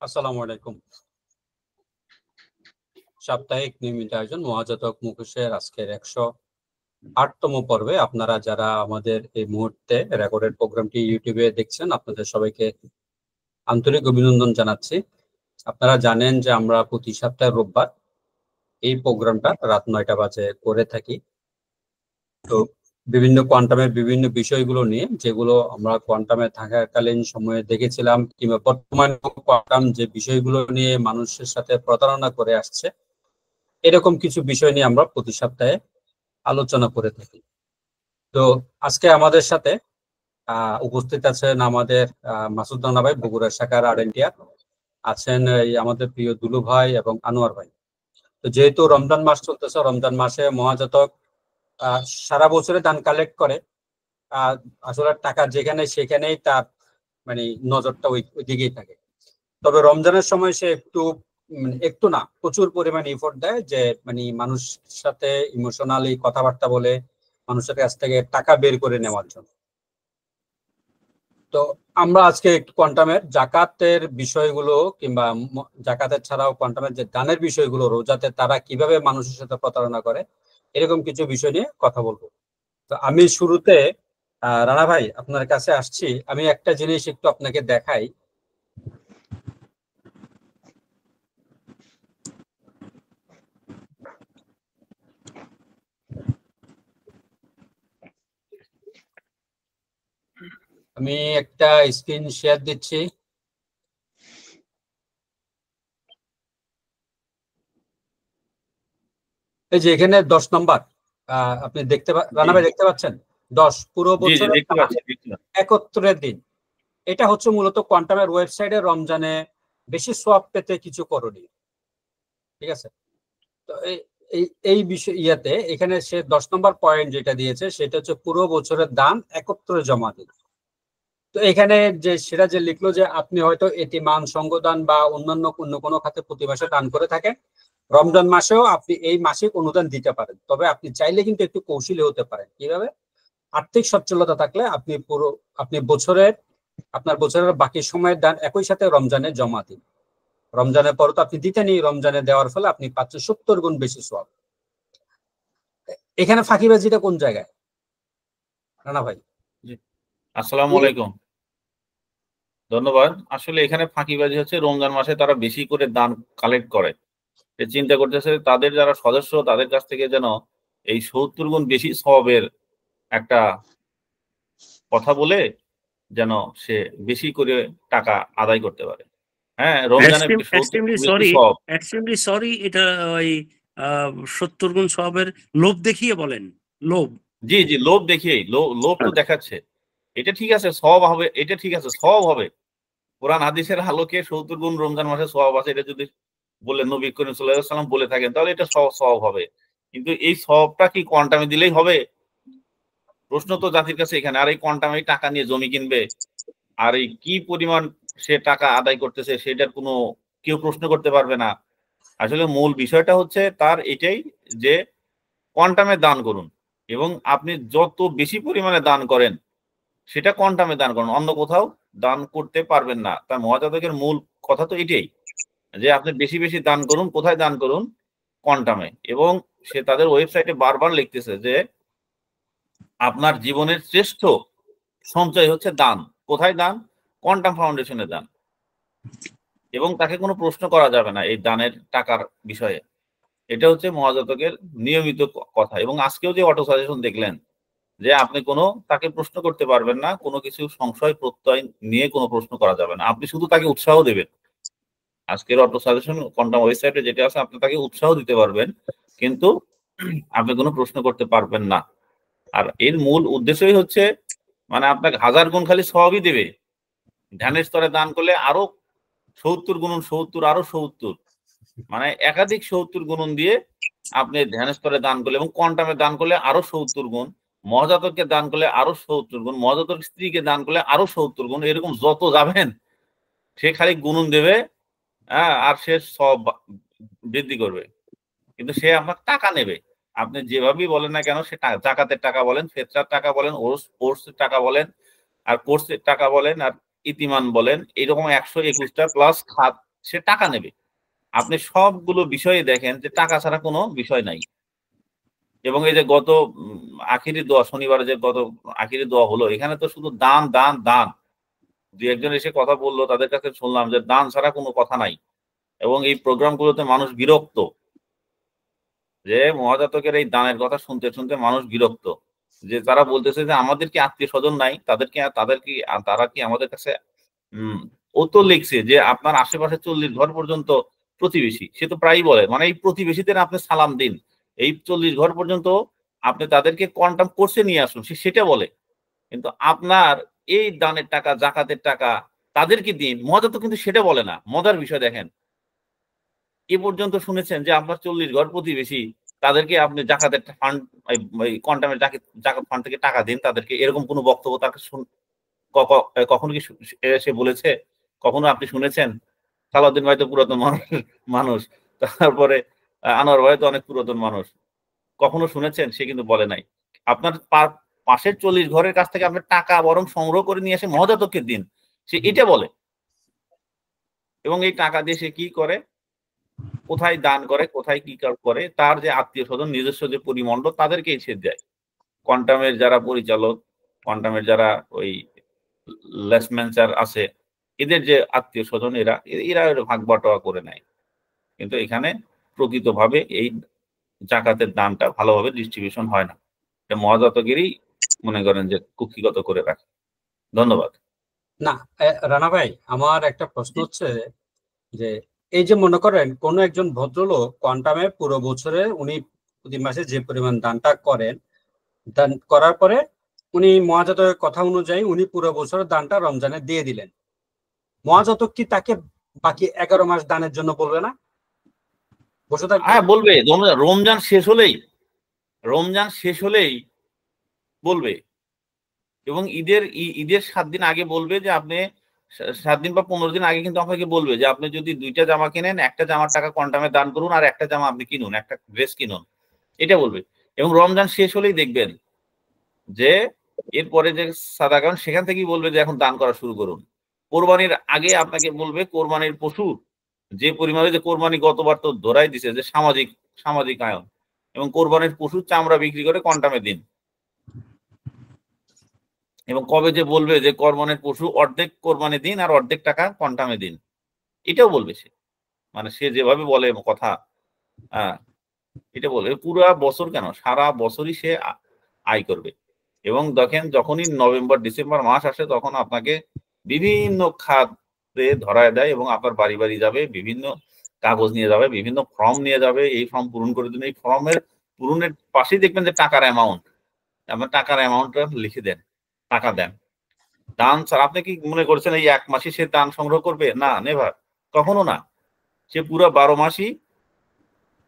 আসসালামু আলাইকুম। সাপ্তাহিক নিয়মিত আয়োজন মহাজাতক মুখোশের আজকের 108তম পর্বে আপনারা যারা আমাদের এই মুহূর্তে রেকর্ডেড প্রোগ্রামটি ইউটিউবে দেখছেন, আপনাদের সবাইকে আন্তরিক অভিনন্দন জানাচ্ছি। আপনারা জানেন যে আমরা প্রতি সপ্তাহে রোববার এই প্রোগ্রামটা রাত 9টা বাজে করে থাকি। তো বিভিন্ন কোয়ান্টামের বিভিন্ন বিষয়গুলো নিয়ে, যেগুলো আমরা কোয়ান্টামে থাকাকালীন সময়ে দেখেছিলাম কিংবা বর্তমানে কোয়ান্টাম যে বিষয়গুলো নিয়ে মানুষের সাথে প্রতারণা করে আসছে, এরকম কিছু বিষয় নিয়ে আমরা প্রতি সপ্তাহে আলোচনা করে থাকি। তো আজকে আমাদের সাথে উপস্থিত আছেন আমাদের মাসুদ রানা ভাই, বগুড়া শাখার আরএনটিআর আছেন, আমাদের প্রিয় দুলু ভাই এবং আনোয়ার ভাই। তো যেহেতু রমজান মাস চলতেছে, রমজান মাসে মহাজাতক সারা বছরে দান কালেক্ট করে, আসলে টাকা যেখানে সেখানেই তার মানে নজরটা ওই দিকেই থাকে। তবে রমজানের সময় সে একটু না প্রচুর পরিমাণে এফোর্ট দেয়, যে মানে মানুষের সাথে ইমোশনালি কথাবার্তা বলে মানুষের কাছ থেকে টাকা বের করে নেওয়ার জন্য। তো আমরা আজকে কোয়ান্টামের জাকাতের বিষয়গুলো কিংবা জাকাতের ছাড়াও কোয়ান্টামের যে দানের বিষয়গুলো, রোজাতে তারা কিভাবে মানুষের সাথে প্রতারণা করে, এরকম কিছু বিষয় নিয়ে কথা বলবো। তো আমি শুরুতে রানা ভাই আপনার কাছে আসছি। আমি একটা জিনিস একটু আপনাকে দেখাই। আমি একটা স্ক্রিন শেয়ার দিচ্ছি। এই যে এখানে 10 নম্বর আপনি রানা ভাই দেখতে পাচ্ছেন? 10 পুরো বছর 71 দিন। এটা হচ্ছে মূলত কোয়ান্টামের ওয়েবসাইটে রমজানে বেশি সোয়াব পেতে কিছু করণীয়। ঠিক আছে? তো এই বিষয় এখানে সে 10 নম্বর পয়েন্ট যেটা দিয়েছে সেটা হচ্ছে পুরো বছরের দান 71 জমা দিন। তো এখানে যে সেটা যে লিখলো যে আপনি হয়তো এতিমান, সঙ্গদান বা অন্যান্য কোনো খাতে প্রতি মাসে দান করে থাকেন, রমজান মাসেও আপনি এই মাসিক অনুদান দিতে পারেন। তবে আপনি চাইলে কিন্তু একটু কৌশলী হতে পারেন। কিভাবে? আর্থিক সচ্ছলতা থাকলে আপনি আপনার বছরের বাকি সময়ের দান একই সাথে রমজানে জমা দিন। রমজানের পর তো আপনি দিতেনই, রমজানে দেওয়ার ফলে আপনি পাচ্ছেন 70 গুণ বেশি সওয়াব। এখানে ফাঁকিবাজিটা কোন জায়গায় রানা ভাই? আসসালামু আলাইকুম, ধন্যবাদ। আসলে এখানে ফাঁকিবাজি হচ্ছে রমজান মাসে তারা বেশি করে দান কালেক্ট করে, চিন্তা করতেছে তাদের যারা সদস্য তাদের কাছ থেকে যেন এই 70 গুণ বেশি সওয়াবের একটা কথা বলে যেন সে বেশি করে টাকা আদায় করতে পারে। হ্যাঁ, রমজানে এক্সট্রিমলি সরি, এটা ওই 70 গুণ সওয়াবের লোভ দেখিয়ে বলেন। লোভ, জি জি, লোভ দেখিয়ে লোভ তো দেখাচ্ছে। এটা ঠিক আছে, সওয়াব হবে, এটা ঠিক আছে, সওয়াব হবে। কোরআন হাদিসের আলোকে 70 গুণ রমজান মাসে সওয়াব আছে, এটা যদি বলে নবী করিম সাল্লাল্লাহু আলাইহি ওয়াসাল্লাম বলে থাকেন, তাহলে এটা সওয়াব হবে। কিন্তু এই সওয়াবটা কি কোয়ান্টামে দিলেই হবে? প্রশ্ন তো জাতির কাছে এখানে। আর এই কোয়ান্টামে টাকা নিয়ে জমি কিনবে, আর এই কি পরিমাণ সে টাকা আদায় করতেছে সেটার কোনো কেউ প্রশ্ন করতে পারবে না। আসলে মূল বিষয়টা হচ্ছে তার এটাই যে কোয়ান্টামে দান করুন, এবং আপনি যত বেশি পরিমাণে দান করেন সেটা কোয়ান্টামে দান করুন, অন্য কোথাও দান করতে পারবেন না। তার মহাজাতকের মূল কথা তো এটাই যে আপনি বেশি বেশি দান করুন। কোথায় দান করুন? কোয়ান্টামে। এবং সে তাদের ওয়েবসাইটে বারবার লিখতেছে যে আপনার জীবনের শ্রেষ্ঠ সঞ্চয় হচ্ছে দান। কোথায় দান? কোয়ান্টাম ফাউন্ডেশনে দান। এবং তাকে কোনো প্রশ্ন করা যাবে না এই দানের টাকার বিষয়ে। এটা হচ্ছে মহাজাতকের নিয়মিত কথা। এবং আজকেও যে অটো সাজেশন দেখলেন যে আপনি তাকে প্রশ্ন করতে পারবেন না, কোনো কিছু সংশয় প্রত্যয় নিয়ে কোনো প্রশ্ন করা যাবে না, আপনি শুধু তাকে উৎসাহ দেবেন। আজকের অটো সাজেশন কোয়ান্টাম ওয়েবসাইটে যেটা আছে, আপনি তাকে উৎসাহ দিতে পারবেন, কিন্তু আপনি কোনো প্রশ্ন করতে পারবেন না। আর এর মূল উদ্দেশ্যই হচ্ছে মানে আপনাকে 1000 গুণ খালি সওয়াবই দেবে। ধ্যানের স্তরে দান করলে আরো 70 গুণন 70 আরো 70, মানে একাধিক 70 গুণন দিয়ে আপনি ধ্যানের স্তরে দান করলে, এবং কোয়ান্টামে দান করলে আরো 70 গুণ, মহাজাতককে দান করলে আরো 70 গুণ, মহাজাতক স্ত্রীকে দান করলে আরো 70 গুণ। এরকম যত যাবেন সে খালি গুণন দেবে, হ্যাঁ, আর সে সব বৃদ্ধি করবে। কিন্তু সে আপনার টাকা নেবে। আপনি যেভাবেই বলেন না কেন, সে জাকাতের টাকা বলেন, ফেতরার টাকা বলেন, ওর্সের টাকা বলেন, আর কোর্সের টাকা বলেন, আর ইতিমান বলেন, এরকম 121টা প্লাস সে টাকা নেবে। আপনি সবগুলো বিষয়ে দেখেন যে টাকা ছাড়া কোনো বিষয় নাই। এবং এই যে গত আখিরি দোয়া, শনিবারে যে গত আখিরি দোয়া হলো, এখানে তো শুধু দান দান দান। দুই একজন এসে কথা বললো, তাদের কাছে শুনলাম যে দান ছাড়া কোনো কথা নাই। এবং এই প্রোগ্রামগুলোতে মানুষ বিরক্ত, যে মহাজাতকের এই দানের কথা শুনতে শুনতে মানুষ বিরক্ত, যে তারা বলতেছে যে আমাদের কি আত্মীয় স্বজন নাই, তারা কি আমাদের কাছে ও তো লিখছে যে আপনার আশেপাশে 40 ঘর পর্যন্ত প্রতিবেশী। সে তো প্রায়ই বলে, মানে এই প্রতিবেশীদের আপনি সালাম দিন, এই 40 ঘর পর্যন্ত আপনি তাদেরকে কন্টাক্ট কোর্সে নিয়ে আসুন, সেটা বলে। কিন্তু আপনার এই দানের টাকা, জাকাতের টাকা তাদেরকে দিন, মজাতো কিন্তু সেটা বলে না। মজার বিষয় দেখেন, এ পর্যন্ত শুনেছেন যে আপনার 40 ঘর প্রতিবেশী, তাদেরকে আপনি জাকাতের ফান্ড, কন্টামের জাকাত ফান্ড থেকে টাকা দিন তাদেরকে, এরকম কোনো বক্তব্য তাকে কখনো কি সে বলেছে? কখনো আপনি শুনেছেন? সালাউদ্দিন ভাই তো পুরাতন মানুষ, তারপরে আনোয়ার ভাই তো অনেক পুরাতন মানুষ, কখনো শুনেছেন? সে কিন্তু বলে নাই। আপনার পাশের 40 ঘরের কাছ থেকে আপনার টাকা বরং সংগ্রহ করে নিয়ে এসে মহাজাতককে দিন, সে এটা বলে। এবং এই টাকা দিয়ে সে কি করে, কোথায় দান করে, কোথায় কি করে, তার যে আত্মীয় স্বজন, নিজস্ব যে পরিমণ্ডল, তাদেরকেই সে দেয়। কোয়ান্টামের যারা পরিচালক, কোয়ান্টামের যারা ওই লেসম্যানচার আছে, এদের যে আত্মীয় স্বজন, এরা ভাগ বাটোয়া করে নেয়। কিন্তু এখানে প্রকৃতভাবে এই জাকাতের দানটা ভালোভাবে ডিস্ট্রিবিউশন হয় না। এটা মহাজাতকেরই মনে করেন যে কুক্ষিগত করে রাখে। ধন্যবাদ। না, রানা ভাই, আমার একটা প্রশ্ন হচ্ছে যে এই যে মনে করেন কোন একজন ভদ্রলোক কোয়ান্টামে পুরো বছরে উনি প্রতি মাসে যে পরিমাণ দানটা করেন, দান করার পরে উনি মহাজাতকের কথা অনুযায়ী উনি পুরো বছরের দানটা রমজানে দিয়ে দিলেন, মহাজাতক কি তাকে বাকি 11 মাস দানের জন্য বলবে না? বসে থাকবে? হ্যাঁ বলবে, রমজান শেষ হলেই বলবে। এবং ঈদের 7 দিন আগে বলবে যে আপনি 7 দিন বা 15 দিন আগে কিন্তু আপনাকে বলবে যে আপনি যদি 2টা জামা কেনেন, একটা জামার টাকা কোয়ান্টামে দান করুন, আর একটা জামা আপনি কিনুন, একটা ড্রেস কিনুন, এটা বলবে। এবং রমজান শেষ হলেই দেখবেন যে এরপরে যে সাদাকান, সেখান থেকেই বলবে যে এখন দান করা শুরু করুন। কোরবানির আগে আপনাকে বলবে কোরবানির পশু যে পরিমাণে, যে কোরবানি গতবার তো ধরাই দিছে যে সামাজিক আয়ন, এবং কোরবানির পশুর চামড়া বিক্রি করে কোয়ান্টামে দিন। এবং কবে যে বলবে যে কোরবানির পশু অর্ধেক কোরবানি দিন আর অর্ধেক টাকা কোয়ান্টামে দিন, এটাও বলবে সে। মানে সে যেভাবে বলে কথা, এটা বলবে পুরা বছর কেন, সারা বছরই সে আয় করবে। এবং দেখেন যখনই নভেম্বর ডিসেম্বর মাস আসে, তখন আপনাকে বিভিন্ন খাতে ধরায় দেয় এবং আপনার বাড়ি বাড়ি যাবে, বিভিন্ন কাগজ নিয়ে যাবে, বিভিন্ন ফর্ম নিয়ে যাবে, এই ফর্ম পূরণ করে দিন। এই ফর্মের পূরণের পাশেই দেখবেন যে টাকার অ্যামাউন্ট, আপনার টাকার অ্যামাউন্টটা লিখে দেন, টাকা দেন। দান স্যার, আপনি কি মনে করছেন এই 1 মাসে সে দান সংগ্রহ করবে? না, নেভার, কখনো না। সে পুরো 12 মাসই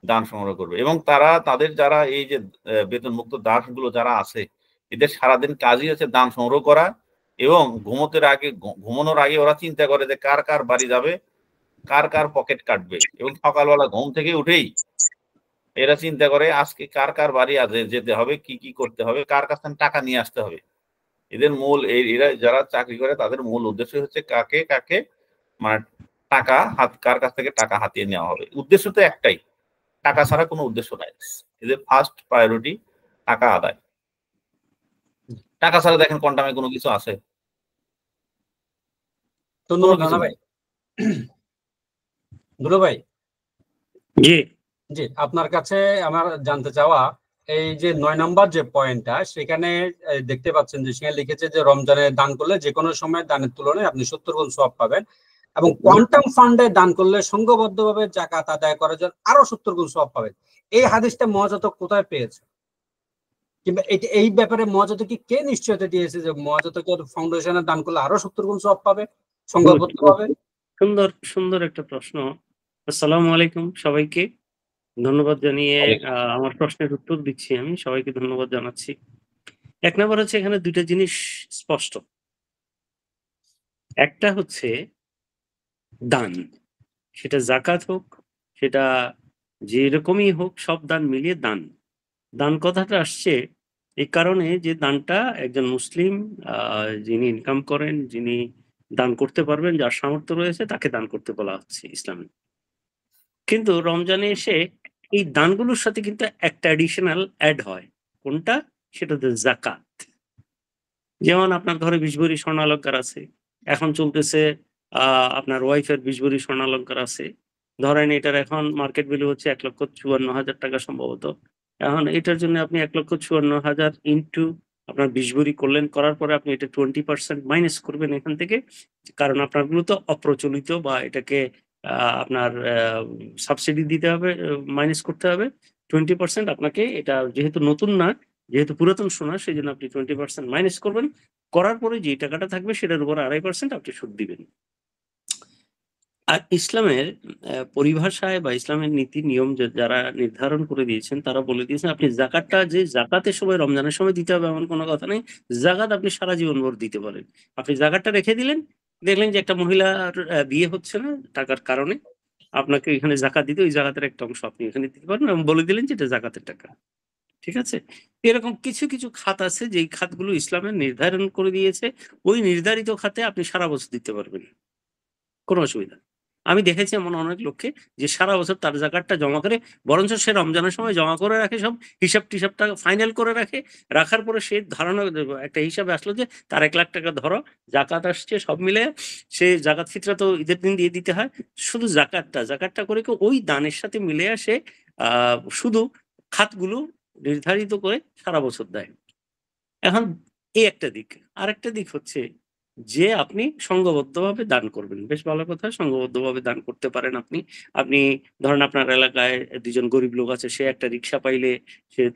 দান সংগ্রহ করবে। এবং তাদের যারা এই যে বেতনমুক্ত দাসগুলো যারা আছে, এদের সারাদিন কাজই হচ্ছে দান সংগ্রহ করা। এবং ঘুমানোর আগে ওরা চিন্তা করে যে কার কার বাড়ি যাবে, কার কার পকেট কাটবে। এবং সকালবেলা ঘুম থেকে উঠেই এরা চিন্তা করে আজকে কার কার বাড়ি যেতে হবে, কি কি করতে হবে, কার কাছ থেকে টাকা নিয়ে আসতে হবে। এদের এরা যারা চাকরি করে, তাদের মূল উদ্দেশ্য হচ্ছে কাকে মানে কার কাছ থেকে টাকা হাতিয়ে নেওয়া হবে। উদ্দেশ্য তো একটাই, টাকা ছাড়া কোনো উদ্দেশ্য নাই। এদের ফার্স্ট প্রায়োরিটি টাকা আদায়। টাকা ছাড়া দেখেন কোয়ান্টামে কোনো কিছু আছে? ধন্যবাদ রানা ভাই। দুলো ভাই, জি জি, আপনার কাছে আমার জানতে চাওয়া, এই যে 9 নম্বর যে পয়েন্টটা, সেখানে দেখতে পাচ্ছেন যে সেখানে লিখেছে যে রমজানে দান করলে যে কোনো সময় দানের তুলনায় আপনি 70 গুণ সওয়াব পাবেন, এবং কোয়ান্টাম ফান্ডে দান করলে সংঘবদ্ধভাবে জাকাত আদায় করার জন্য আরো 70 গুণ সওয়াব পাবেন। এই হাদিসটা মহাজাতক কোথায় পেয়েছে, কিংবা এই ব্যাপারে মহাজাতক কি কে নিশ্চয়তা দিয়েছে যে মহাজাতকের ফাউন্ডেশনে দান করলে আরো 70 গুণ সওয়াব পাবে সংঘবদ্ধভাবে? সুন্দর একটা প্রশ্ন। আসসালামু আলাইকুম সবাইকে, ধন্যবাদ জানিয়ে আমার প্রশ্নের উত্তর দিচ্ছি। আমি সবাইকে ধন্যবাদ জানাচ্ছি। 1 নম্বর হচ্ছে, এখানে 2টা জিনিস স্পষ্ট। একটা হচ্ছে দান, সেটা জাকাত হোক, সেটা যেরকমই হোক, সব দান মিলিয়ে দান কথাটা আসছে এই কারণে যে দানটা একজন মুসলিম যিনি ইনকাম করেন, যিনি দান করতে পারবেন, যার সামর্থ্য রয়েছে তাকে দান করতে বলা হচ্ছে ইসলামে। কিন্তু রমজানে এসে এই দানগুলোর সাথে কিন্তু একটা অ্যাডিশনাল অ্যাড হয়। কোনটা? সেটা হচ্ছে যাকাত। যেমন আপনার ঘরে ২০ ভরি স্বর্ণালঙ্কার আছে। এখন চলতেছে আপনার ওয়াইফের ২০ ভরি স্বর্ণালঙ্কার আছে। ধরেন এটার এখন মার্কেট ভ্যালু হচ্ছে ৳১,৫৪,০০০ সম্ভবত। এখন এটার জন্য আপনি ৳১,৫৪,০০০ ইনটু আপনার ২০ ভরি করলেন। করার পরে আপনি এটা 20% মাইনাস করবেন এখান থেকে। কারণ আপনারগুলো তো অপ্রচলিত বা এটাকে আপনার সাবসিডি দিতে হবে, মাইনাস করতে হবে। 20% আপনাকে এটা যেহেতু নতুন না, যেহেতু পুরাতন সোনা সেজন্য আপনি 20% মাইনাস করবেন। করার পরে যে টাকাটা থাকবে সেটার উপর 2.5% আপনি সুদ দিবেন। আর ইসলামের পরিভাষায় বা ইসলামের নীতি নিয়ম যারা নির্ধারণ করে দিয়েছেন তারা বলে দিয়েছেন আপনি যাকাতটা যে যাকাতের সময় রমজানের সময় দিতে হবে এমন কোনো কথা নেই। যাকাত আপনি সারা জীবনভর দিতে পারেন। আপনি যাকাতটা রেখে দিলেন, দেখলেন যে একটা মহিলার বিয়ে হচ্ছে না টাকার কারণে। আপনাকে এখানে যাকাত দিতে ওই যাকাতের একটা অংশ আপনি এখানে দিতে পারেন এবং বলে দিলেন যে এটা যাকাতের টাকা। ঠিক আছে? এরকম কিছু, কিছু খাত আছে যেই খাতগুলো ইসলামে নির্ধারণ করে দিয়েছে। ওই নির্ধারিত খাতে আপনি সারা বছর দিতে পারবেন। কোনো অসুবিধা নেই। আমি দেখেছি এমন অনেক লোককে যে সারা বছর তার যাকাতটা জমা করে, বরঞ্চ সে রমজানের সময় জমা করে রাখে সব হিসাব-টিসাবটা ফাইনাল করে রাখে। রাখার পরে সে ধারণা একটা হিসাবে আসলো যে তার ৳১,০০,০০০ ধরো জাকাত আসছে সব মিলায়া। সে জাকাত ফিতরা তো ঈদের দিন দিয়ে দিতে হয়। শুধু জাকাতটা করে ওই দানের সাথে মিলায়া সে আ শুধু খাতগুলো নির্ধারিত করে সারা বছর দেয়। এখন এই একটা দিক। আরেকটা দিক হচ্ছে যে আপনি সংঘবদ্ধভাবে দান করবেন। বেশ ভালো কথা, সংঘবদ্ধভাবে দান করতে পারেন আপনি। আপনি ধরেন আপনার এলাকায় ২ জন গরিব লোক আছে, সে একটা রিক্সা পাইলে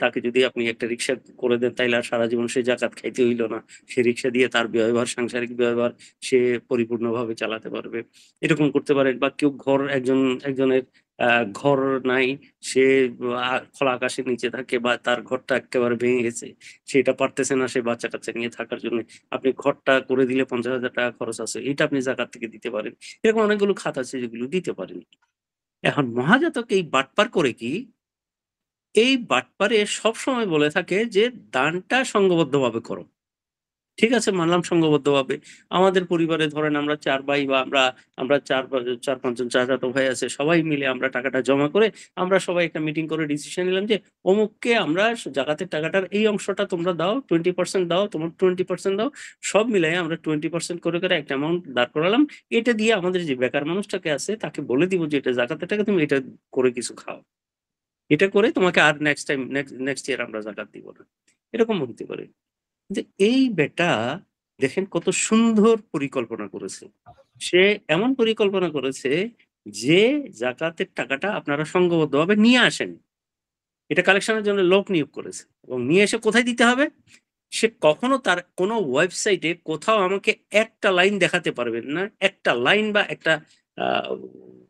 তাকে যদি আপনি একটা রিক্সা করে দেন তাইলে আর সারা জীবন সে যাকাত খাইতে হইল না। সে রিক্সা দিয়ে তার ব্যয়ভার, সাংসারিক ব্যয়ভার সে পরিপূর্ণভাবে চালাতে পারবে। এরকম করতে পারেন বা কেউ একজনের ঘর নাই, সে খোলা আকাশের নিচে থাকে বা তার ঘরটা এক্কেবারে ভেঙে গেছে। সেটা পারতেছে না সে বাচ্চা-কাচ্চা নিয়ে থাকার জন্যে। আপনি ঘরটা করে দিলে ৳৫০,০০০ খরচ আছে। এটা আপনি যাকাত থেকে দিতে পারেন। এরকম অনেকগুলো খাত আছে যেগুলো দিতে পারেন। এখন মহাজাতক এই বাটপার করে কি? এই বাটপারে সবসময় বলে থাকে যে দানটা সংঘবদ্ধভাবে করো। ঠিক আছে, মানলাম সংঘবদ্ধভাবে। আমাদের পরিবারে ধরেন আমরা ৪ ভাই বা আমরা ৪-৫ জন চাচাতো ভাই আছে। সবাই মিলে আমরা টাকাটা জমা করে আমরা সবাই একটা মিটিং করে ডিসিশন নিলাম যে অমুককে আমরা জাকাতের টাকাটার এই অংশটা তোমরা দাও, 20% দাও, তোমার 20% দাও। সব মিলায়ে আমরা 20% করে একটা অ্যামাউন্ট দাঁড় করালাম। এটা দিয়ে আমাদের যে বেকার মানুষটাকে আছে তাকে বলে দিব যে এটা জাকাতের টাকা, তুমি এটা করে কিছু খাও। এটা করে তোমাকে আর নেক্সট ইয়ার আমরা জাকাত দিব না। এরকম হতে পারে। যে এই বেটা দেখেন কত সুন্দর পরিকল্পনা করেছে। সে এমন পরিকল্পনা করেছে যে জাকাতের টাকাটা আপনারা সংঘবদ্ধভাবে নিয়ে আসেন। এটা কালেকশনের জন্য লোক নিয়োগ করেছে এবং নিয়ে এসে কোথায় দিতে হবে? সে কখনো তার কোনো ওয়েবসাইটে কোথাও আমাকে একটা লাইন দেখাতে পারবেন না। একটা লাইন বা একটা আ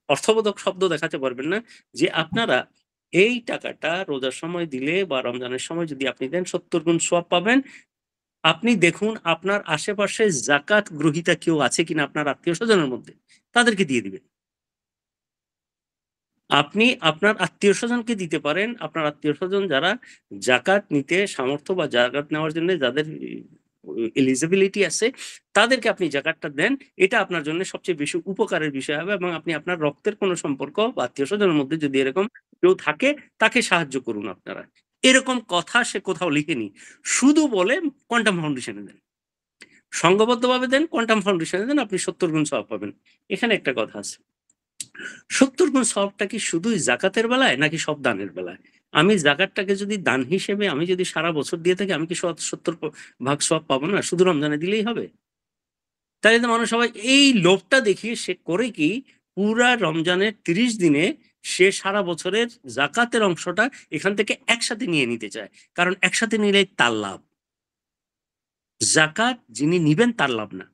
অর্থবোধক শব্দ দেখাতে পারবেন না যে আপনারা এই টাকাটা রোজার সময় দিলে বা রমজানের সময় যদি আপনি দেন ৭০ গুণ সওয়াব পাবেন। আপনি দেখুন আপনার আশেপাশে যাকাত গ্রহীতা কেউ আছে কিনা আপনার আত্মীয়স্বজনের মধ্যে, তাদেরকে দিয়ে দিবেন। আপনি আপনার আত্মীয়স্বজনকে দিতে পারেন। আপনার আত্মীয়স্বজন যারা যাকাত নিতে সামর্থ্য বা যাকাত নেওয়ার জন্য যাদের এলিজিবিলিটি আছে, তাদেরকে আপনি যাকাতটা দেন। এটা আপনার জন্য সবচেয়ে বেশি উপকারের বিষয় হবে এবং আপনি আপনার রক্তের কোনো সম্পর্ক বা আত্মীয়স্বজনের মধ্যে যদি এরকম কেউ থাকে, তাকে সাহায্য করুন আপনারা। এরকম কথা সে কোথাও লিখেনি। শুধু বলে কোয়ান্টাম ফাউন্ডেশনে দেন। সংঘবদ্ধভাবে দেন, কোয়ান্টাম ফাউন্ডেশনে দেন, আপনি ৭০ গুণ সওয়াব পাবেন। এখানে একটা কথা আছে। ৭০ গুণ সওয়াবটা কি শুধুই যাকাতের বেলায় নাকি সব দানের বেলায়? আমি যাকাতটাকে যদি দান হিসেবে আমি যদি সারা বছর দিয়ে থাকি আমি কি ৭০ ভাগ সওয়াব পাবো না? শুধু রমজানে দিলেই হবে? তাইলে তো মানুষ সবাই এই লোভটা দেখিয়ে সে করে কি পুরা রমজানের ৩০ দিনে সে সারা বছরের যাকাতের অংশটা এখান থেকে একসাথে নিয়ে নিতে চায়। কারণ একসাথে নিলেই তার লাভ। যাকাত যিনি নিবেন তার লাভ না।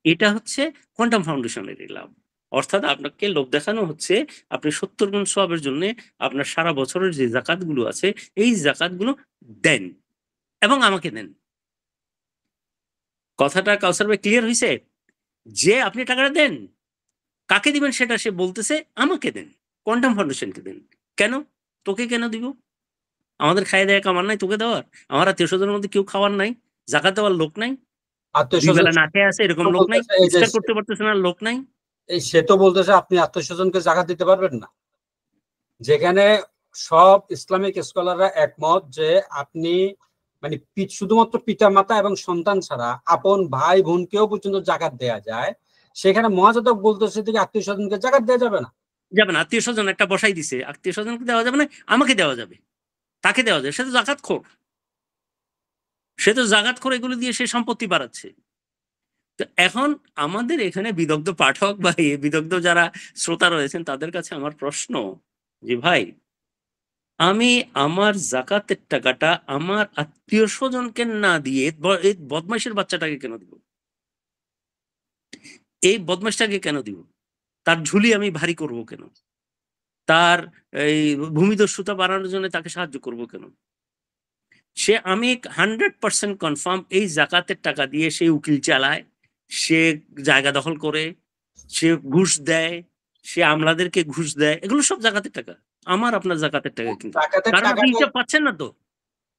এটা হচ্ছে কোয়ান্টাম ফাউন্ডেশনেরই লাভ। অর্থাৎ আপনাকে লোভ দেখানো হচ্ছে আপনি ৭০ গুণ সওয়াবের জন্যে আপনার সারা বছরের যে যাকাতগুলো আছে এই যাকাতগুলো দেন এবং আমাকে দেন। কথাটা কাউসার ভাই ক্লিয়ার হইছে? যে আপনি টাকাটা দেন, কাকে দিবেন সেটা সে বলতেছে আমাকে দেন। কোয়ান্টাম ফাউন্ডেশনকে দেন। কেন? তোকে কেন দিব? আমাদের খাইয়ে দেয়া কামার নাই তোকে দেওয়ার? আমার আত্মীয়স্বজনের মধ্যে কেউ খাওয়ার নাই? যাকাত দেওয়ার লোক নাই? আত্মীয় দুই স্বজন বেলা না খেয়ে আছে এরকম লোক নাই, এই যে ইফতার করতে পারতেছে না লোক নাই। সে তো বলতেছে আপনি আত্মীয় স্বজনকে জাকাত দিতে পারবেন না, যেখানে সব ইসলামিক স্কলাররা একমত যে আপনি মানে শুধুমাত্র পিতা মাতা এবং সন্তান ছাড়া আপন ভাই বোনকেও পর্যন্ত জাকাত দেয়া যায়, সেখানে মহাজাতক বলতেছে থেকে আত্মীয় স্বজনকে জাকাত দেওয়া যাবে না। যাবে না, আত্মীয় স্বজন একটা বসাই দিছে, আত্মীয় স্বজনকে দেওয়া যাবে না, আমাকে দেওয়া যাবে, তাকে দেওয়া যাবে, সে তো জাকাত খোর, সে তো জাকাত খোর, এগুলো দিয়ে সে সম্পত্তি বাড়াচ্ছে। তো এখন আমাদের এখানে বিদগ্ধ পাঠক বা বিদগ্ধ যারা শ্রোতা রয়েছেন তাদের কাছে আমার প্রশ্ন যে ভাই, আমি আমার জাকাতের টাকাটা আমার আত্মীয় স্বজনকে না দিয়ে এই বদমাইশের বাচ্চাটাকে কেন দিব? এই বদমাইশটাকে কেন দিব? তার ঝুলি আমি ভারী করব কেন? তার এই ভূমিদস্যুতা বাড়ানোর জন্য তাকে সাহায্য করব কেন? সে আমি 100% কনফার্ম এই জাকাতের টাকা দিয়ে সে উকিল চালায়, সে জায়গা দখল করে, সে ঘুষ দেয়, সে আমলাদেরকে ঘুষ দেয়, এগুলো সব জাকাতের টাকা, আমার আপনার জাকাতের টাকা। কিন্তু জাকাতের কারণ আপনি টাকাটা, হিসাব পাচ্ছেন না তো।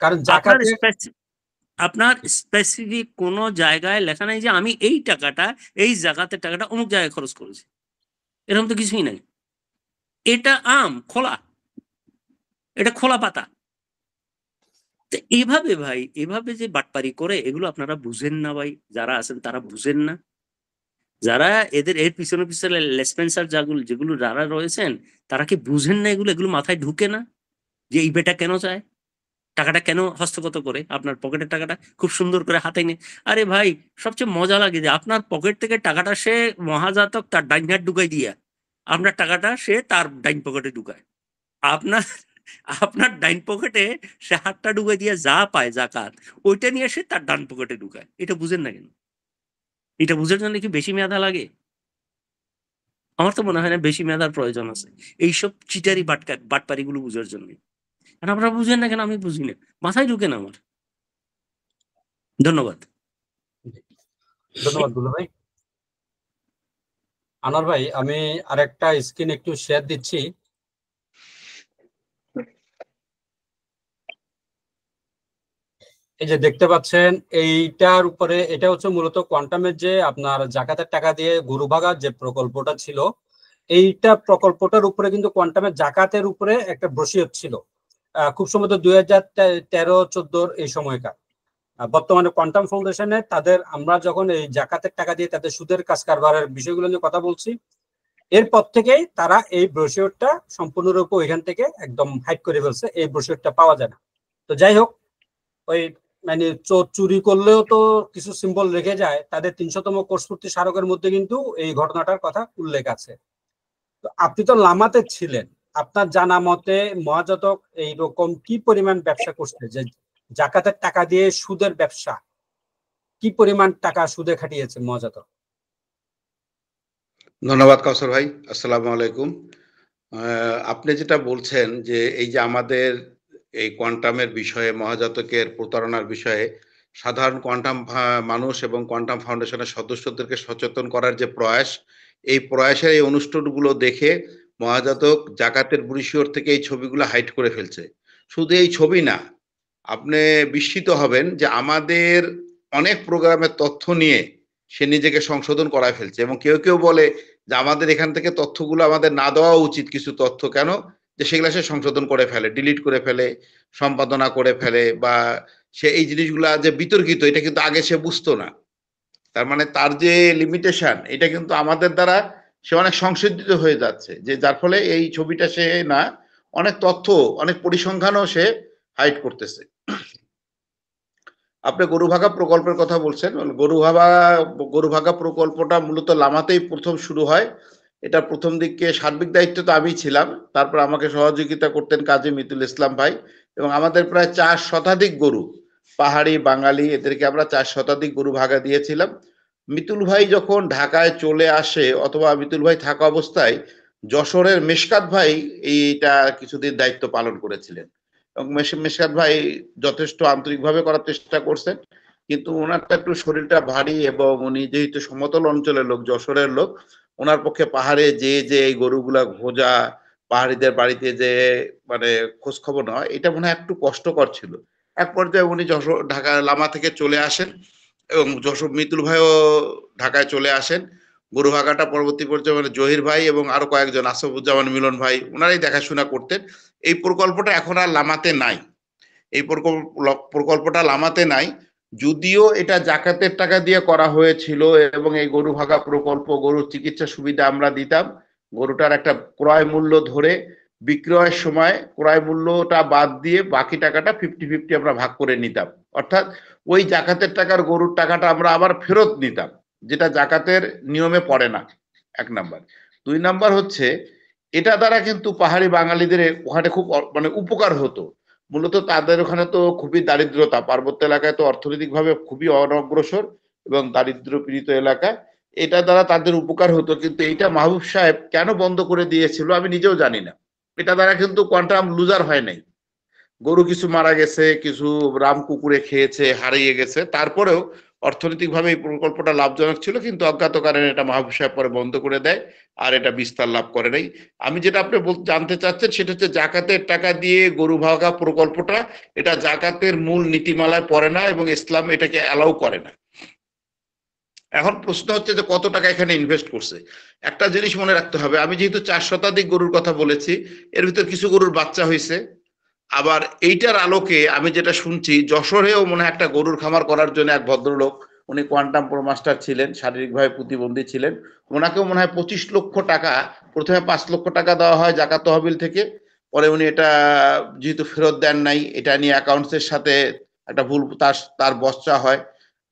কারণ আপনার স্পেসিফিক কোনো জায়গায় লেখা নাই যে আমি এই টাকাটা, এই জাকাতের টাকাটা অমুক জায়গায় খরচ করেছি, এরকম তো কিছুই নাই। এটা খোলা, এটা খোলা পাতা। তো এভাবে ভাই, এভাবে যে বাটপারি করে, এগুলো আপনারা বুঝেন না ভাই, যারা আছেন তারা বুঝেন না, যারা এর পিছনে পিছনে লেসপেন্সার যেগুলো যারা রয়েছেন তারা কি বুঝেন না? এগুলো মাথায় ঢুকে না যে এই বেটা কেন চায়, টাকাটা কেন হস্তগত করে আপনার পকেটের টাকাটা খুব সুন্দর করে হাতে নিয়ে। আরে ভাই, সবচেয়ে মজা লাগে যে আপনার পকেট থেকে টাকাটা সে মহাজাতক তার ডাইন হাত ঢুকাই দিয়া আপনার টাকাটা সে তার ডাইন পকেটে ঢুকায়। আপনার আপনার ডাইন পকেটে সে হাতটা ঢুকাই দিয়ে যা পায় জাকাত, ওইটা নিয়ে সে তার ডান পকেটে ঢুকায়। এটা বুঝেন না কেন? এটা বুঝার জন্য কি বেশি মেধা লাগে? আমার তো মনে হয় না বেশি মেধার প্রয়োজন আছে এইসব চিটারি বাটপারিগুলো বুঝার জন্য। আর আপনারা বুঝেন না কেন? আমি বুঝি না, মাথায় ঢুকে না আমার। ধন্যবাদ। ধন্যবাদ দুলা ভাই। আনোয়ার ভাই, আমি আরেকটা স্ক্রিন একটু শেয়ার দিচ্ছি। এই যে দেখতে পাচ্ছেন এইটার উপরে, এটা হচ্ছে মূলত কোয়ান্টামের যে আপনার জাকাতের টাকা দিয়ে গরু ভাগার যে প্রকল্পটা ছিল, এইটা প্রকল্পটার উপরে কিন্তু কোয়ান্টামের জাকাতের উপরে একটা ব্রোশিওর ছিল, খুব সম্ভবত 2013-14 এই সময়কার। বর্তমানে কোয়ান্টাম ফাউন্ডেশনে তাদের, আমরা যখন এই জাকাতের টাকা দিয়ে তাদের সুদের কাজ কারবারের বিষয়গুলো নিয়ে কথা বলছি, এরপর থেকেই তারা এই ব্রোশিওরটা সম্পূর্ণরূপে ওইখান থেকে একদম হাইড করে ফেলছে, এই ব্রোশিওরটা পাওয়া যায় না। তো যাই হোক, ওই মানে চোর চুরি করলেও তো কিছু সিম্বল রেখে যায়, তাদের 300তম কোর্সপূর্তি স্মারকের মধ্যে কিন্তু এই ঘটনাটার কথা উল্লেখ আছে। তো আপনি তো লামাতে ছিলেন, আপনার জানা মতে মহাজাতক এইরকম কি পরিমাণ ব্যবসা করছে, যে জাকাতের টাকা দিয়ে সুদের ব্যবসা, কি পরিমাণ টাকা সুদে খাটিয়েছে মহাজাতক? ধন্যবাদ কাউসার ভাই, আসসালামু আলাইকুম। আপনি যেটা বলছেন যে এই যে আমাদের এই কোয়ান্টামের বিষয়ে, মহাজাতকের প্রতারণার বিষয়ে সাধারণ কোয়ান্টাম মানুষ এবং কোয়ান্টাম ফাউন্ডেশনের সদস্যদেরকে সচেতন করার যে প্রয়াস, এই প্রয়াসের এই অনুষ্ঠানগুলো দেখে মহাজাতক জাকাতের ব্রোশিওর থেকে এই ছবিগুলো হাইড করে ফেলছে। শুধু এই ছবি না, আপনি বিস্মিত হবেন যে আমাদের অনেক প্রোগ্রামের তথ্য নিয়ে সে নিজেকে সংশোধন করায় ফেলছে। এবং কেউ কেউ বলে যে আমাদের এখান থেকে তথ্যগুলো আমাদের না দেওয়া উচিত, কিছু তথ্য কেন, যে সেগুলো সে সংশোধন করে ফেলে, ডিলিট করে ফেলে, সম্পাদনা করে ফেলে, বা সে এই জিনিসগুলা যে বিতর্কিত এটা কিন্তু আগে সে বুঝতো না। তার মানে তার যে লিমিটেশন, এটা কিন্তু আমাদের দ্বারা সে অনেক সংশোধিত হয়ে যাচ্ছে, যে যার ফলে এই ছবিটা সে না, অনেক তথ্য, অনেক পরিসংখ্যানও সে হাইড করতেছে। আপনি গরুভাগা প্রকল্পের কথা বলছেন। গরুভাগা প্রকল্পটা মূলত লামাতেই প্রথম শুরু হয়। এটা প্রথম দিকে সার্বিক দায়িত্ব তো আমি ছিলাম, তারপর আমাকে সহযোগিতা করতেন কাজী মিতুল ইসলাম ভাই, এবং আমাদের প্রায় 4 শতাধিক গরু, পাহাড়ি বাঙালি এদেরকে আমরা 4 শতাধিক গরু ভাগা দিয়েছিলাম। মিতুল ভাই যখন ঢাকায় চলে আসে, অথবা মিতুল ভাই থাকা অবস্থায় যশোরের মেশকাত ভাই এইটা কিছুদিন দায়িত্ব পালন করেছিলেন, এবং মেশকাত ভাই যথেষ্ট আন্তরিকভাবে করার চেষ্টা করছেন, কিন্তু ওনারটা একটু শরীরটা ভারী, এবং উনি যেহেতু সমতল অঞ্চলের লোক, যশোরের লোক, ওনার পক্ষে পাহাড়ে যে এই গরুগুলা খোঁজা, পাহাড়িদের বাড়িতে যে মানে খোঁজ খবর নেওয়া, এটা মনে হয় একটু কষ্টকর ছিল। এক পর্যায়ে উনি ঢাকা লামা থেকে চলে আসেন, এবং যশোর মিতুল ভাইও ঢাকায় চলে আসেন। গরু ভাগাটা পরবর্তী পর্যায়ে মানে জহির ভাই এবং আরো কয়েকজন, আসাদুজ্জামান মিলন ভাই, ওনারাই দেখাশোনা করতেন। এই প্রকল্পটা এখন আর লামাতে নাই। এই প্রকল্পটা লামাতে নাই, যদিও এটা জাকাতের টাকা দিয়ে করা হয়েছিল এবং এই গরু ভাগা প্রকল্প, গরুর চিকিৎসা সুবিধা আমরা দিতাম। গরুটার একটা ক্রয় মূল্য ধরে বিক্রয়ের সময় ক্রয় মূল্যটা বাদ দিয়ে বাকি টাকাটা 50-50 আমরা ভাগ করে নিতাম। অর্থাৎ ওই জাকাতের টাকার গরুর টাকাটা আমরা আবার ফেরত নিতাম, যেটা জাকাতের নিয়মে পড়ে না, 1 নাম্বার। 2 নাম্বার হচ্ছে এটা দ্বারা কিন্তু পাহাড়ি বাঙালিদের ওখানে খুব মানে উপকার হতো। মূলত তাদের ওখানে তো খুবই দারিদ্রতা, পার্বত্য এলাকায় তো অর্থনৈতিকভাবে খুবই অনগ্রসর এবং দারিদ্র পীড়িত এলাকা। এটা দ্বারা তাদের উপকার হতো, কিন্তু এইটা মাহবুব সাহেব কেন বন্ধ করে দিয়েছিল আমি নিজেও জানি না। এটা দ্বারা কিন্তু কোয়ান্টাম লুজার হয় নাই। গরু কিছু মারা গেছে, কিছু রাম কুকুরে খেয়েছে, হারিয়ে গেছে, তারপরেও অর্থনৈতিকভাবে এই প্রকল্পটা লাভজনক ছিল, কিন্তু অজ্ঞাত কারণে এটা মাহবুব সাহেব পরে বন্ধ করে দেয়, আর এটা বিস্তার লাভ করে নাই। আমি যেটা আপনি জানতে চাচ্ছেন সেটা হচ্ছে জাকাতের টাকা দিয়ে গরু ভাগা প্রকল্পটা, এটা জাকাতের মূল নীতিমালায় পড়ে না এবং ইসলাম এটাকে অ্যালাউ করে না। এখন প্রশ্ন হচ্ছে যে কত টাকা এখানে ইনভেস্ট করছে। একটা জিনিস মনে রাখতে হবে, আমি যেহেতু 4 শতাধিক গরুর কথা বলেছি, এর ভিতর কিছু গরুর বাচ্চা হয়েছে। আবার এইটার আলোকে আমি যেটা শুনছি, যশোরেও মনে হয় একটা গরুর খামার করার জন্য এক ভদ্রলোক, উনি কোয়ান্টাম প্রো মাস্টার ছিলেন, শারীরিকভাবে প্রতিবন্ধী ছিলেন, ওনাকেও মনে হয় 25 লক্ষ টাকা, প্রথমে 5 লক্ষ টাকা দেওয়া হয় জাকাত তহবিল থেকে, পরে উনি এটা যেহেতু ফেরত দেন নাই, এটা নিয়ে অ্যাকাউন্টসের সাথে একটা ভুল তার বচসা হয়।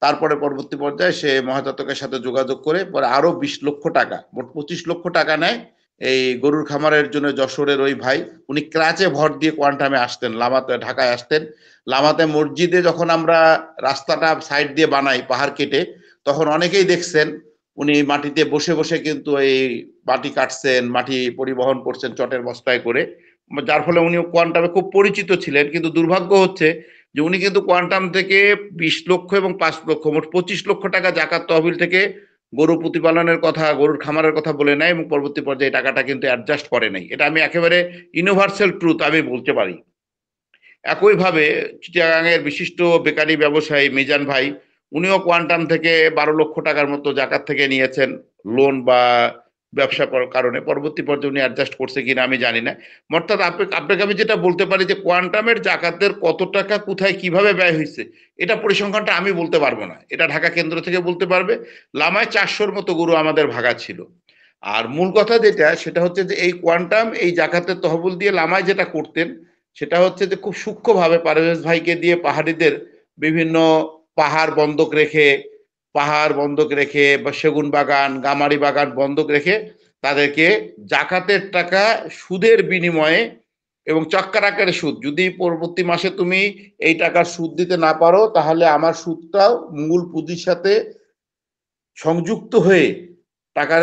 তারপরে পরবর্তী পর্যায়ে সে মহাজাতকের সাথে যোগাযোগ করে পরে আরো 20 লক্ষ টাকা, মোট 25 লক্ষ টাকা নেয় এই গরুর খামারের জন্য। যশোরের ওই ভাই, উনি ক্রাচে ভর দিয়ে কোয়ান্টামে আসতেন, লামাতে ঢাকায় আসতেন। লামাতে মসজিদে যখন আমরা রাস্তাটা সাইড দিয়ে বানাই পাহাড় কেটে, তখন অনেকেই দেখছেন উনি মাটিতে বসে বসে কিন্তু এই মাটি কাটছেন, মাটি পরিবহন করছেন চটের বস্তায় করে, যার ফলে উনি কোয়ান্টামে খুব পরিচিত ছিলেন। কিন্তু দুর্ভাগ্য হচ্ছে যে উনি কিন্তু কোয়ান্টাম থেকে 20 লক্ষ এবং 5 লক্ষ, মোট 25 লক্ষ টাকা জাকাত তহবিল থেকে গরু প্রতিপালনের কথা, গরুর খামারের কথা বলে নেয় এবং পরবর্তী পর্যায়ে টাকাটা কিন্তু অ্যাডজাস্ট করে নাই। এটা আমি একেবারে ইউনিভার্সাল ট্রুথ আমি বলতে পারি। একইভাবে চিটাগাংয়ের বিশিষ্ট বেকারি ব্যবসায়ী মিজান ভাই, উনিও কোয়ান্টাম থেকে 12 লক্ষ টাকার মতো জাকাত থেকে নিয়েছেন লোন বা ব্যবসা করার কারণে। পরবর্তী পর্যায়ে উনি অ্যাডজাস্ট করছে কিনা আমি জানি না। অর্থাৎ আপনাকে আমি যেটা বলতে পারি যে কোয়ান্টামের জাকাতের কত টাকা কোথায় কিভাবে ব্যয় হয়েছে, এটা পরিসংখ্যানটা আমি বলতে পারবো না, এটা ঢাকা কেন্দ্র থেকে বলতে পারবে। লামায় 400-র মতো গরু আমাদের ভাগা ছিল। আর মূল কথা যেটা, সেটা হচ্ছে যে এই কোয়ান্টাম এই জাকাতের তহবিল দিয়ে লামায় যেটা করতেন, সেটা হচ্ছে যে খুব সূক্ষ্মভাবে পারভেজ ভাইকে দিয়ে পাহাড়িদের বিভিন্ন পাহাড় বন্ধক রেখে বা সেগুন বাগান, গামারি বাগান বন্ধক রেখে তাদেরকে জাকাতের টাকা সুদের বিনিময়ে এবং চক্কর আকারে সুদ, যদি পরবর্তী মাসে তুমি এই টাকার সুদ দিতে না পারো, তাহলে আমার সুদটাও মূল পুঁজির সাথে সংযুক্ত হয়ে টাকার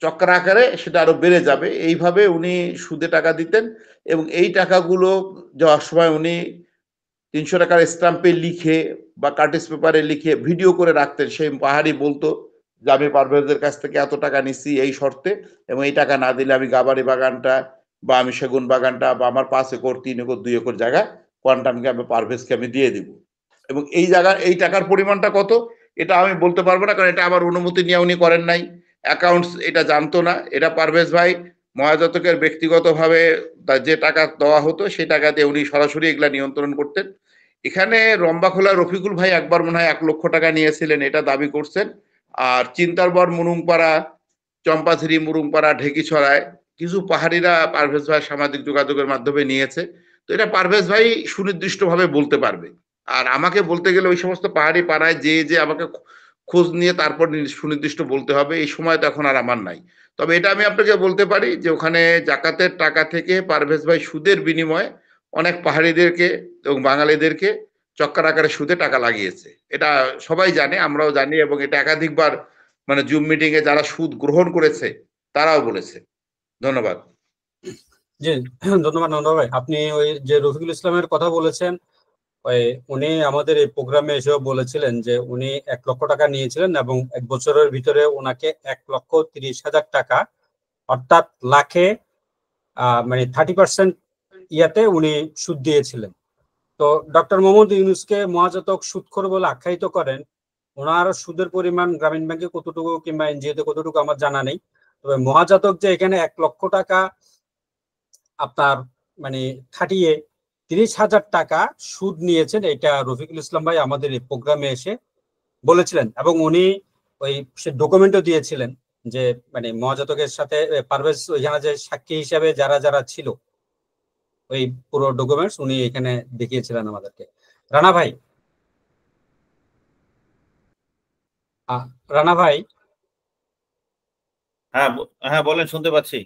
চক্র আকারে সেটা আরো বেড়ে যাবে। এইভাবে উনি সুদে টাকা দিতেন এবং এই টাকাগুলো যাওয়ার সময় উনি 300 টাকার স্ট্যাম্পে লিখে বা কার্টিস পেপারে লিখে ভিডিও করে রাখতেন। সেই পাহাড়ি বলতো যে আমি পারভেজের কাছ থেকে এত টাকা নিচ্ছি এই শর্তে, এবং এই টাকা না দিলে আমি গাবারি বাগানটা বা আমি সেগুন বাগানটা বা আমার 5 একর 3 একর 2 একর জায়গা কোয়ান্টামকে আমি পারভেজকে আমি দিয়ে দিব। এবং এই জায়গার এই টাকার পরিমাণটা কত এটা আমি বলতে পারবো না, কারণ এটা আমার অনুমতি নিয়ে উনি করেন নাই, অ্যাকাউন্টস এটা জানতো না। এটা পারভেজ ভাই মহাজাতকের ব্যক্তিগতভাবে যে টাকা দেওয়া হতো সেই টাকা দিয়ে উনি সরাসরি এগুলা নিয়ন্ত্রণ করতেন। এখানে রম্বাখোলা রফিকুল ভাই একবার মনে হয় 1 লক্ষ টাকা নিয়েছিলেন, এটা দাবি করছেন। আর চিন্তারবর, মুরুংপাড়া, চম্পাঝিরি, মুরুংপাড়া, ঢেকিছড়ায় কিছু পাহাড়িরা পারভেজ ভাই সামাজিক যোগাযোগের মাধ্যমে নিয়েছে। তো এটা পারভেজ ভাই সুনির্দিষ্টভাবে বলতে পারবে। আর আমাকে বলতে গেলে ওই সমস্ত পাহাড়ি পাড়ায় যে আমাকে খোঁজ নিয়ে তারপর সুনির্দিষ্ট বলতে হবে, এই সময় তো এখন আর আমার নাই। তবে এটা আমি আপনাকে বলতে পারি যে ওখানে জাকাতের টাকা থেকে পারভেজ ভাই সুদের বিনিময়ে অনেক পাহাড়িদেরকে এবং বাঙালিদেরকে চক্কর আকারে সুদে টাকা লাগিয়েছে। এটা সবাই জানে, আমরাও জানি, এবং এটা একাধিকবার মানে জুম মিটিং এ যারা সুদ গ্রহণ করেছে তারাও বলেছে। ধন্যবাদ। জি, ধন্যবাদ নন্দ ভাই। আপনি ওই যে রফিকুল ইসলামের কথা বলেছেন, ওই উনি আমাদের এই প্রোগ্রামে এসেও বলেছিলেন যে উনি 1 লক্ষ টাকা নিয়েছিলেন এবং 1 বছরের ভিতরে ওনাকে 1,30,000 টাকা, অর্থাৎ লাখে মানে 30% ইয়াতে উনি সুদ দিয়েছিলেন। তো ডক্টর মোহাম্মদ ইউনূসকে মহাজাতক সুদখোর বলে আখ্যায়িত করেন, ওনার সুদের পরিমাণ গ্রামীণ ব্যাংকে কতটুকু কিংবা এনজিওতে কতটুকু আমার জানা নেই। তবে মহাজাতক যে এখানে 1 লক্ষ টাকা আপনার মানে খাটিয়ে 30,000 টাকা সুদ নিয়েছেন, এটা রফিকুল ইসলাম ভাই আমাদের এই প্রোগ্রামে এসে বলেছিলেন, এবং উনি ওই সে ডকুমেন্টও দিয়েছিলেন যে মানে মহাজাতকের সাথে পারভেজ ওইখানে যে সাক্ষী হিসাবে যারা যারা ছিল, ওই পুরো ডকুমেন্টস উনি এখানে দেখিয়েছিলেন আমাদেরকে। রানা ভাই, রানা ভাই, হ্যাঁ হ্যাঁ বলেন, শুনতে পাচ্ছি।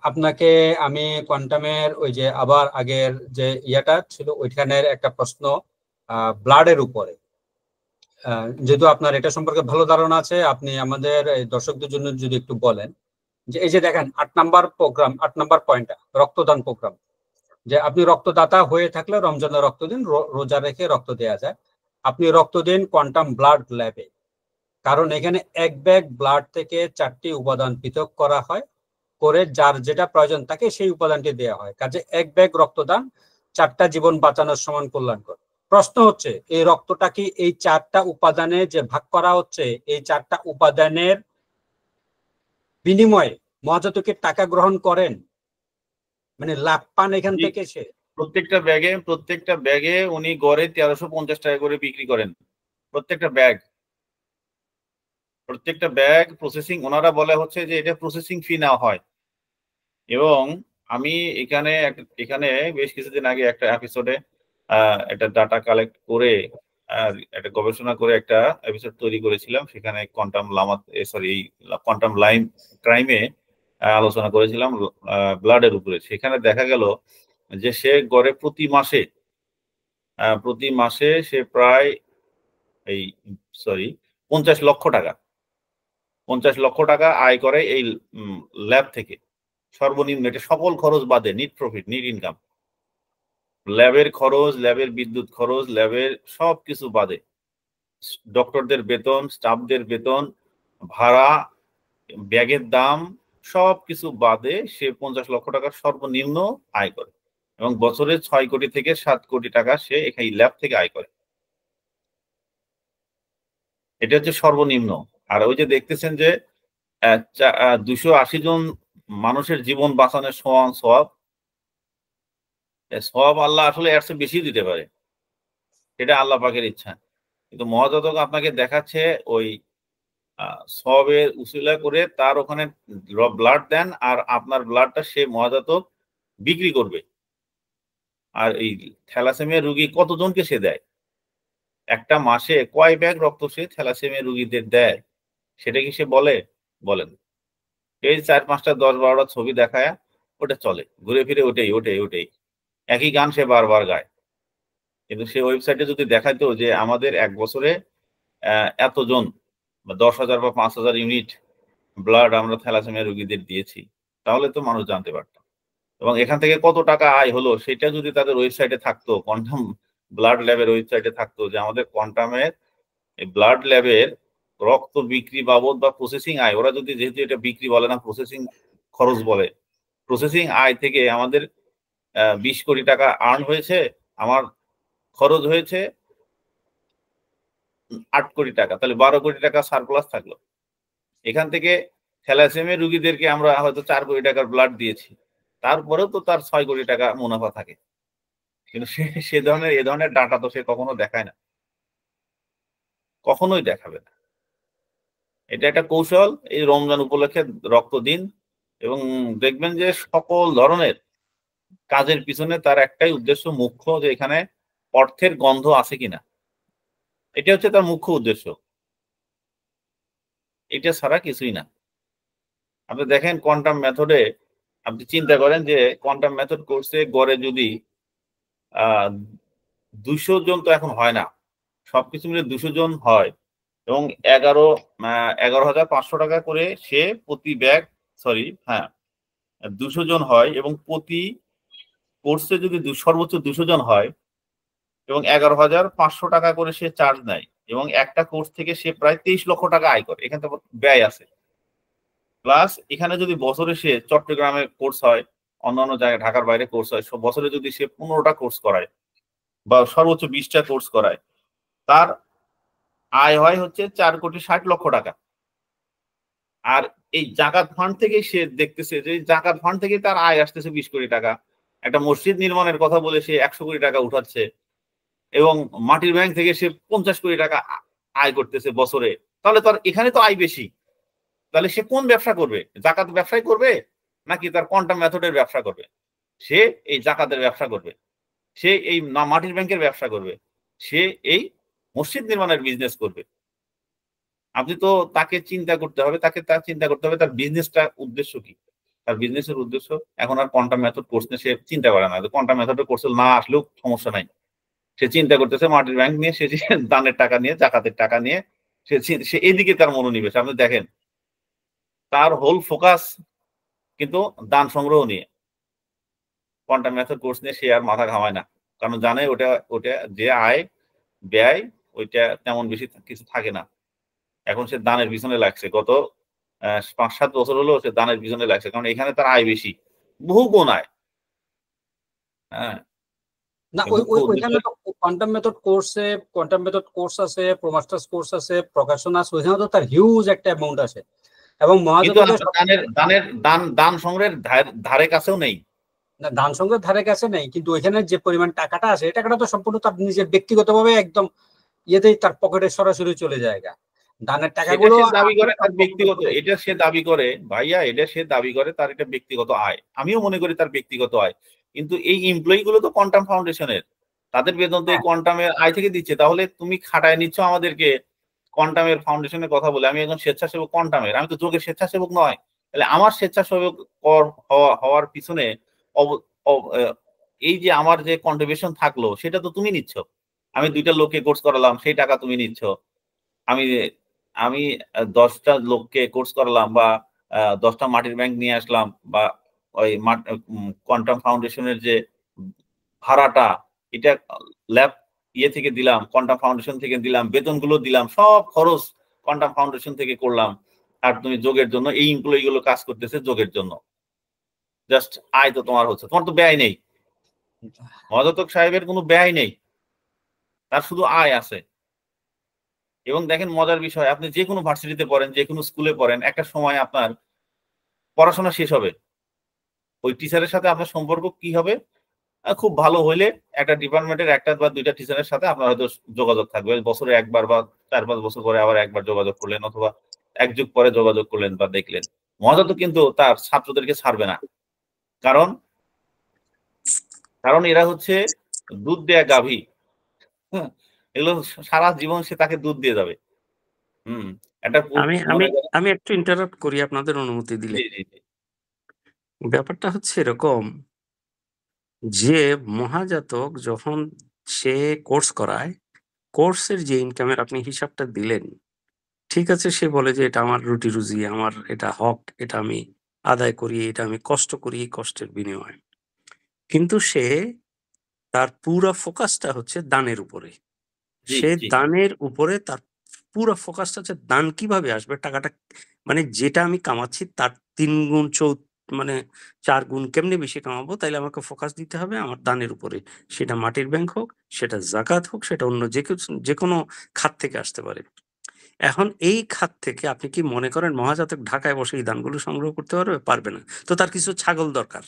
আপনাকে আমি কোয়ান্টামের ওই যে আবার আগের যে ইয়াটা ছিল ওইখানের একটা প্রশ্ন ব্লাডের উপরে, যেহেতু আপনার এটা সম্পর্কে ভালো ধারণা আছে, আপনি আমাদের দর্শকদের জন্য যদি একটু বলেন যে এই যে দেখেন 8 নাম্বার প্রোগ্রাম, 8 নাম্বার পয়েন্টটা রক্তদান প্রোগ্রাম, যে আপনি রক্তদাতা হয়ে থাকলে রমজানে রক্ত দিন, রোজা রেখে রক্ত দেওয়া যায়। আপনি রক্ত দিন কোয়ান্টাম ব্লাড ল্যাবে, কারণ এখানে 1 ব্যাগ ব্লাড থেকে 4টি উপাদান পৃথক করা হয়, করে যার যেটা প্রয়োজন তাকে সেই উপাদানটি দেওয়া হয়। কাজে 1 ব্যাগ রক্তদান 4টা জীবন বাঁচানোর সমান কল্যাণকর। প্রশ্ন হচ্ছে এই রক্তটা কি এই 4টা উপাদানে যে ভাগ করা হচ্ছে, এই 4টা উপাদানের বিনিময়ে মহাজাতকের টাকা গ্রহণ করেন, মানে লাভ পান এখান থেকে সে? প্রত্যেকটা ব্যাগে উনি গড়ে 1350 টাকা করে বিক্রি করেন। প্রত্যেকটা ব্যাগ প্রসেসিং, ওনারা বলে হচ্ছে যে এটা প্রসেসিং ফি নেওয়া হয়। এবং আমি এখানে বেশ কিছুদিন আগে একটা এপিসোডে একটা ডাটা কালেক্ট করে একটা গবেষণা করে একটা এপিসোড তৈরি করেছিলাম। সেখানে কোয়ান্টাম লাইন ক্রাইমে আলোচনা করেছিলাম ব্লাডের উপরে। সেখানে দেখা গেল যে সে গড়ে প্রতি মাসে সে প্রায় 50 লক্ষ টাকা আয় করে এই ল্যাব থেকে, সর্বনিম্ন। এটা সকল খরচ বাদে, নিট প্রফিট, নিট ইনকাম, ল্যাবের খরচ, ল্যাবের বিদ্যুৎ খরচ, ল্যাবের সবকিছু বাদে, ডক্টরদের বেতন, স্টাফদের বেতন, ভাড়া, ব্যাগের দাম, সবকিছু বাদে সে 50 লক্ষ টাকা সর্বনিম্ন আয় করে, এবং বছরে 6 কোটি থেকে 7 কোটি টাকা সে এই ল্যাব থেকে আয় করে। এটা হচ্ছে সর্বনিম্ন। আর ওই যে দেখতেছেন যে 280 জন মানুষের জীবন বাঁচানোর সমান সওয়াব আল্লাহ আসলে এর চেয়ে বেশি দিতে পারে, এটা আল্লাহ পাকের ইচ্ছা। কিন্তু মহাজাতক আপনাকে দেখাচ্ছে ওই সওয়াবের উসিলা করে তার ওখানে ব্লাড দেন, আর আপনার ব্লাডটা সে মহাজাতক বিক্রি করবে। আর এই থ্যালাসেমিয়া রোগী কতজনকে সে দেয়, একটা মাসে কয় ব্যাগ রক্ত সে থ্যালাসেমিয়া রোগীদের দেয়, সেটা কি সে বলেন? এই 4-5টা 10-12টা ছবি দেখায় ওটা চলে, ঘুরে ফিরে ওটাই একই গান সে বারবার গায়। কিন্তু সে ওয়েবসাইটে যদি দেখাইতো যে আমাদের 1 বছরে এতজন 10,000 বা 5,000 ইউনিট ব্লাড আমরা থ্যালাসেমিয়া রোগীদের দিয়েছি, তাহলে তো মানুষ জানতে পারত। এবং এখান থেকে কত টাকা আয় হলো সেটা যদি তাদের ওয়েবসাইটে থাকতো, কোয়ান্টাম ব্লাড ল্যাবের ওয়েবসাইটে থাকতো, যে আমাদের কোয়ান্টামের ব্লাড ল্যাবের রক্ত বিক্রি বাবদ বা প্রসেসিং আয়, ওরা যদি, যেহেতু এটা বিক্রি বলে না, প্রসেসিং খরচ বলে, প্রসেসিং আয় থেকে আমাদের 20 কোটি টাকা আর্ন হয়েছে, আমার খরচ হয়েছে 8 কোটি টাকা, তাহলে 12 কোটি টাকা সারপ্লাস থাকলো। এখান থেকে থ্যালাসেমিয়া রোগীদেরকে আমরা হয়তো 4 কোটি টাকার ব্লাড দিয়েছি, তারপরেও তো তার 6 কোটি টাকা মুনাফা থাকে। কিন্তু এ ধরনের ডাটা তো সে কখনো দেখায় না, কখনোই দেখাবে না। এটা একটা কৌশল। এই রমজান উপলক্ষে রক্ত দিন, এবং দেখবেন যে সকল ধরনের কাজের পিছনে তার একটাই উদ্দেশ্য মুখ্য, যে এখানে অর্থের গন্ধ আছে কিনা, এটা হচ্ছে তার মুখ্য উদ্দেশ্য। এটা ছাড়া কিছুই না। আপনি দেখেন কোয়ান্টাম মেথডে, আপনি চিন্তা করেন যে কোয়ান্টাম মেথড কোর্সে গড়ে যদি 200 জন, তো এখন হয় না, সবকিছু মিলে 200 জন হয়, এবং 11,500 টাকা করে সে প্রতি ব্যাগ, 200 জন হয়, এবং প্রতি কোর্সে যদি সর্বোচ্চ 200 জন হয়, এবং 11,500 টাকা করে সে চার্জ নেয়, এবং একটা কোর্স থেকে সে প্রায় 23 লক্ষ টাকা আয় করে। এখানে তো ব্যয় আছে, প্লাস এখানে যদি বছরে সে চট্টগ্রামে কোর্স হয়, অন্যান্য জায়গায় ঢাকার বাইরে কোর্স হয়, বছরে যদি সে 15টা কোর্স করায় বা সর্বোচ্চ 20টা কোর্স করায়, তার আয় হয় হচ্ছে 4,60,00,000 টাকা। আর এই জাকাত ফান্ড থেকে সে দেখতেছে যে জাকাত ফান্ড থেকে তার আয় আসতেছে 20 কোটি টাকা। একটা মসজিদ নির্মাণের কথা বলে সে 100 কোটি টাকা উঠাচ্ছে এবং মাটির ব্যাংক থেকে সে 50 কোটি টাকা আয় করতেছে বছরে। তাহলে তার এখানে তো আয় বেশি। তাহলে সে কোন ব্যবসা করবে? জাকাত ব্যবসায় করবে নাকি তার কোয়ান্টাম মেথডের ব্যবসা করবে? সে এই জাকাতের ব্যবসা করবে। সে এই মাটির ব্যাংকের ব্যবসা করবে। সে এই মসজিদ নির্মাণের বিজনেস করবে। আপনি তো তাকে চিন্তা করতে হবে, তার চিন্তা করতে হবে তার বিজনেসটা উদ্দেশ্য কি? তার বিজনেসের উদ্দেশ্য এখন আর কোয়ান্টাম মেথড কোর্স নিয়ে সে চিন্তা করে না। কোয়ান্টাম মেথডের কোর্স না আসলেও সমস্যা নাই। সে চিন্তা করতেছে মাটির ব্যাংক নিয়ে, সে দানের টাকা নিয়ে, জাকাতের টাকা নিয়ে সে এদিকে তার মনোনিবেশ। আপনি দেখেন তার হোল ফোকাস কিন্তু দান সংগ্রহ নিয়ে। কোয়ান্টাম মেথড কোর্স নিয়ে সে আর মাথা ঘামায় না, কারণ জানে ওটা ওটা যে আয় ব্যয় ওইটা তেমন বেশি কিছু থাকে না। এখন সে দানের পিছনে লাগছে, গত 5-7 বছর হলো সে দানের পিছনে লাগছে, কারণ এখানে তার আয় বেশি, বহু গুণ আয়। হ্যাঁ, না ওইখানে তো কোয়ান্টাম মেথড কোর্স আছে, প্রোমাস্টার্স কোর্স আছে, প্রকাশন আছে, ওইখানে তো তার হিউজ একটা অ্যামাউন্ট আছে এবং দান সংগ্রহের ধারে কাছেও নেই। না, দান সংগ্রহের ধারে কাছে নেই, কিন্তু ওইখানে যে পরিমাণ টাকাটা আছে এই টাকাটা তো সম্পূর্ণ তার নিজের ব্যক্তিগতভাবে একদম ইয়েতেই তার পকেটে সরাসরি চলে যায়। দানের টাকাগুলো দাবি করে তার ব্যক্তিগত, এটা সে দাবি করে ভাইয়া, এটা সে দাবি করে তার এটা ব্যক্তিগত আয়। আমিও মনে করি তার ব্যক্তিগত আয়, কিন্তু এই এমপ্লয়ি গুলো তো কোয়ান্টাম ফাউন্ডেশনের, তাদের বেতন তো এই কোয়ান্টামের আয় থেকে দিচ্ছে। তাহলে তুমি খাটায় নিচ্ছ আমাদেরকে কোয়ান্টামের ফাউন্ডেশনের কথা বলে। আমি একজন স্বেচ্ছাসেবক কোয়ান্টামের, আমি তো যোগের স্বেচ্ছাসেবক নয়। তাহলে আমার স্বেচ্ছাসেবক হওয়ার পিছনে এই যে আমার যে কন্ট্রিবিউশন থাকলো সেটা তো তুমি নিচ্ছ। আমি 2টা লোককে কোর্স করালাম, সেই টাকা তুমি নিচ্ছ। আমি আমি 10টা লোককে কোর্স করালাম বা 10টা মাটির ব্যাংক নিয়ে আসলাম, বা ওই কোয়ান্টাম ফাউন্ডেশনের যে ভাড়াটা এটা ল্যাব থেকে দিলাম, কোয়ান্টাম ফাউন্ডেশন থেকে দিলাম, বেতনগুলো দিলাম, সব খরচ কোয়ান্টাম ফাউন্ডেশন থেকে করলাম। আর তুমি যোগের জন্য, এই এমপ্লয়ি গুলো কাজ করতেছে যোগের জন্য, জাস্ট আয় তো তোমার হচ্ছে, তোমার তো ব্যয় নেই। মহাজাতক সাহেবের কোনো ব্যয় নেই, তার শুধু আয় আছে। এবং দেখেন মজার বিষয়, আপনি যে কোনো ভার্সিটিতে পড়েন, যে কোনো স্কুলে পড়েন, একটা সময় আপনার পড়াশোনা শেষ হবে, ওই টিচারের সাথে আপনার সম্পর্ক কি হবে? খুব ভালো হইলে একটা ডিপার্টমেন্টের 1টা বা 2টা টিচারের সাথে আপনার হয়তো যোগাযোগ থাকবে, বছরে একবার বা 4-5 বছর পরে আবার একবার যোগাযোগ করলেন, অথবা 1 যুগ পরে যোগাযোগ করলেন বা দেখলেন। মহাজাতক কিন্তু তার ছাত্রদেরকে ছাড়বে না, কারণ এরা হচ্ছে দুধ দেয়া গাভী। এগুলো সারা জীবন সে তাকে দুধ দিয়ে যাবে। আমি একটু ইন্টারাপ্ট করি আপনাদের অনুমতি দিলে। ব্যাপারটা হচ্ছে এরকম যে মহাজাতক যখন সে কোর্স করায়, কোর্সের যে ইনকামের আপনি হিসাবটা দিলেন, ঠিক আছে, সে বলে যে এটা আমার রুটি রুজি, আমার এটা হক, এটা আমি আদায় করি, এটা আমি কষ্ট করি, এই কষ্টের বিনিময়ে। কিন্তু সে তার পুরো ফোকাসটা হচ্ছে দানের উপরে। সে দানের উপরে তার পুরো ফোকাসটা হচ্ছে দান কিভাবে আসবে, টাকাটা মানে যেটা আমি কামাচ্ছি তার 3 গুণ 4 গুণ কেমনে বেশি কামাবো, তাইলে আমাকে ফোকাস দিতে হবে আমার দানের উপরে। সেটা মাটির ব্যাংক হোক, সেটা জাকাত হোক, সেটা অন্য যে কোনো খাত থেকে আসতে পারে। এখন এই খাত থেকে আপনি কি মনে করেন মহাজাতক ঢাকায় বসে এই দানগুলো সংগ্রহ করতে পারবে না? তো তার কিছু ছাগল দরকার,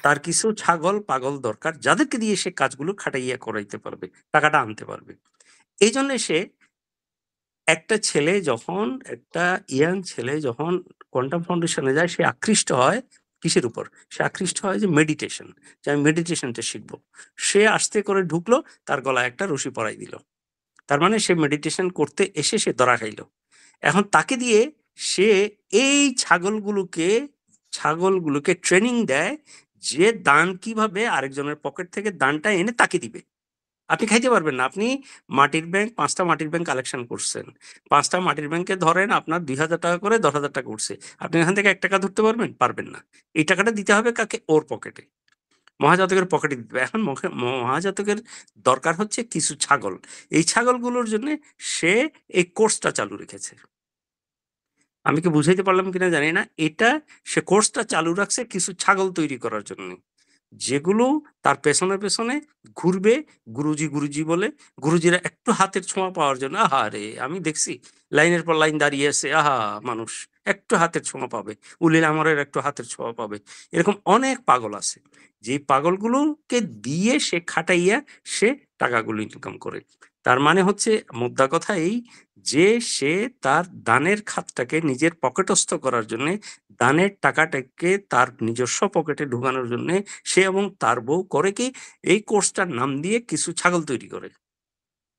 তার কিছু ছাগল পাগল দরকার, যাদেরকে দিয়ে সে কাজগুলো খাটাইয়া করাইতে পারবে, টাকাটা আনতে পারবে। এই জন্য সে একটা ইয়াং ছেলে যখন কোয়ান্টাম ফাউন্ডেশনে যায়, সে আকৃষ্ট হয় কিসের উপর? সে আকৃষ্ট হয় যে মেডিটেশন, যে আমি মেডিটেশনটা শিখবো। সে আস্তে করে ঢুকলো, তার গলায় একটা রশি পরাই দিল, তার মানে সে মেডিটেশন করতে এসে সে ধরা খাইল। এখন তাকে দিয়ে সে এই ছাগলগুলোকে ট্রেনিং দেয় যে দান কিভাবে আরেকজনের পকেট থেকে দানটা এনে তাকে দিবে। আপনি খাইতে পারবেন না। আপনি মাটির ব্যাংক 5টা মাটির ব্যাংক কালেকশন করছেন, 5টা মাটির ব্যাংকে ধরেন আপনার 2000 টাকা করে 10,000 টাকা উঠছে, আপনি এখান থেকে 1 টাকা ধরতে পারবেন না। এই টাকাটা দিতে হবে কাকে? ওর পকেটে, মহাজাতকের পকেটে দিতে হবে। এখন মহাজাতকের দরকার হচ্ছে কিছু ছাগল। এই ছাগলগুলোর জন্য সে এই কোর্সটা চালু রেখেছে। আমি কি বুঝাইতে পারলাম কিনা জানি না। এটা সে কোর্সটা চালু রাখছে কিছু ছাগল তৈরি করার জন্য। যেগুলো তার পেছনে পেছনে ঘুরবে গুরুজি গুরুজি বলে। গুরুজিরা একটু হাতের ছোঁয়া পাওয়ার জন্য, আহা রে আমি দেখছি লাইনের পর লাইন দাঁড়িয়ে আছে, আহা মানুষ একটু হাতের ছোঁয়া পাবে, উলিল আমরের একটু হাতের ছোঁয়া পাবে। এরকম অনেক পাগল আছে, যে পাগলগুলোকে দিয়ে সে খাটাইয়া সে টাকাগুলো ইনকাম করে। তার মানে হচ্ছে মোদ্দা কথা এই যে সে তার দানের খাতটাকে নিজের পকেটস্থ করার জন্য, দানের টাকাটাকে তার নিজস্ব পকেটে ঢুকানোর জন্য সে এবং তার বউ করে কি, এই কোর্সটার নাম দিয়ে কিছু ছাগল তৈরি করে।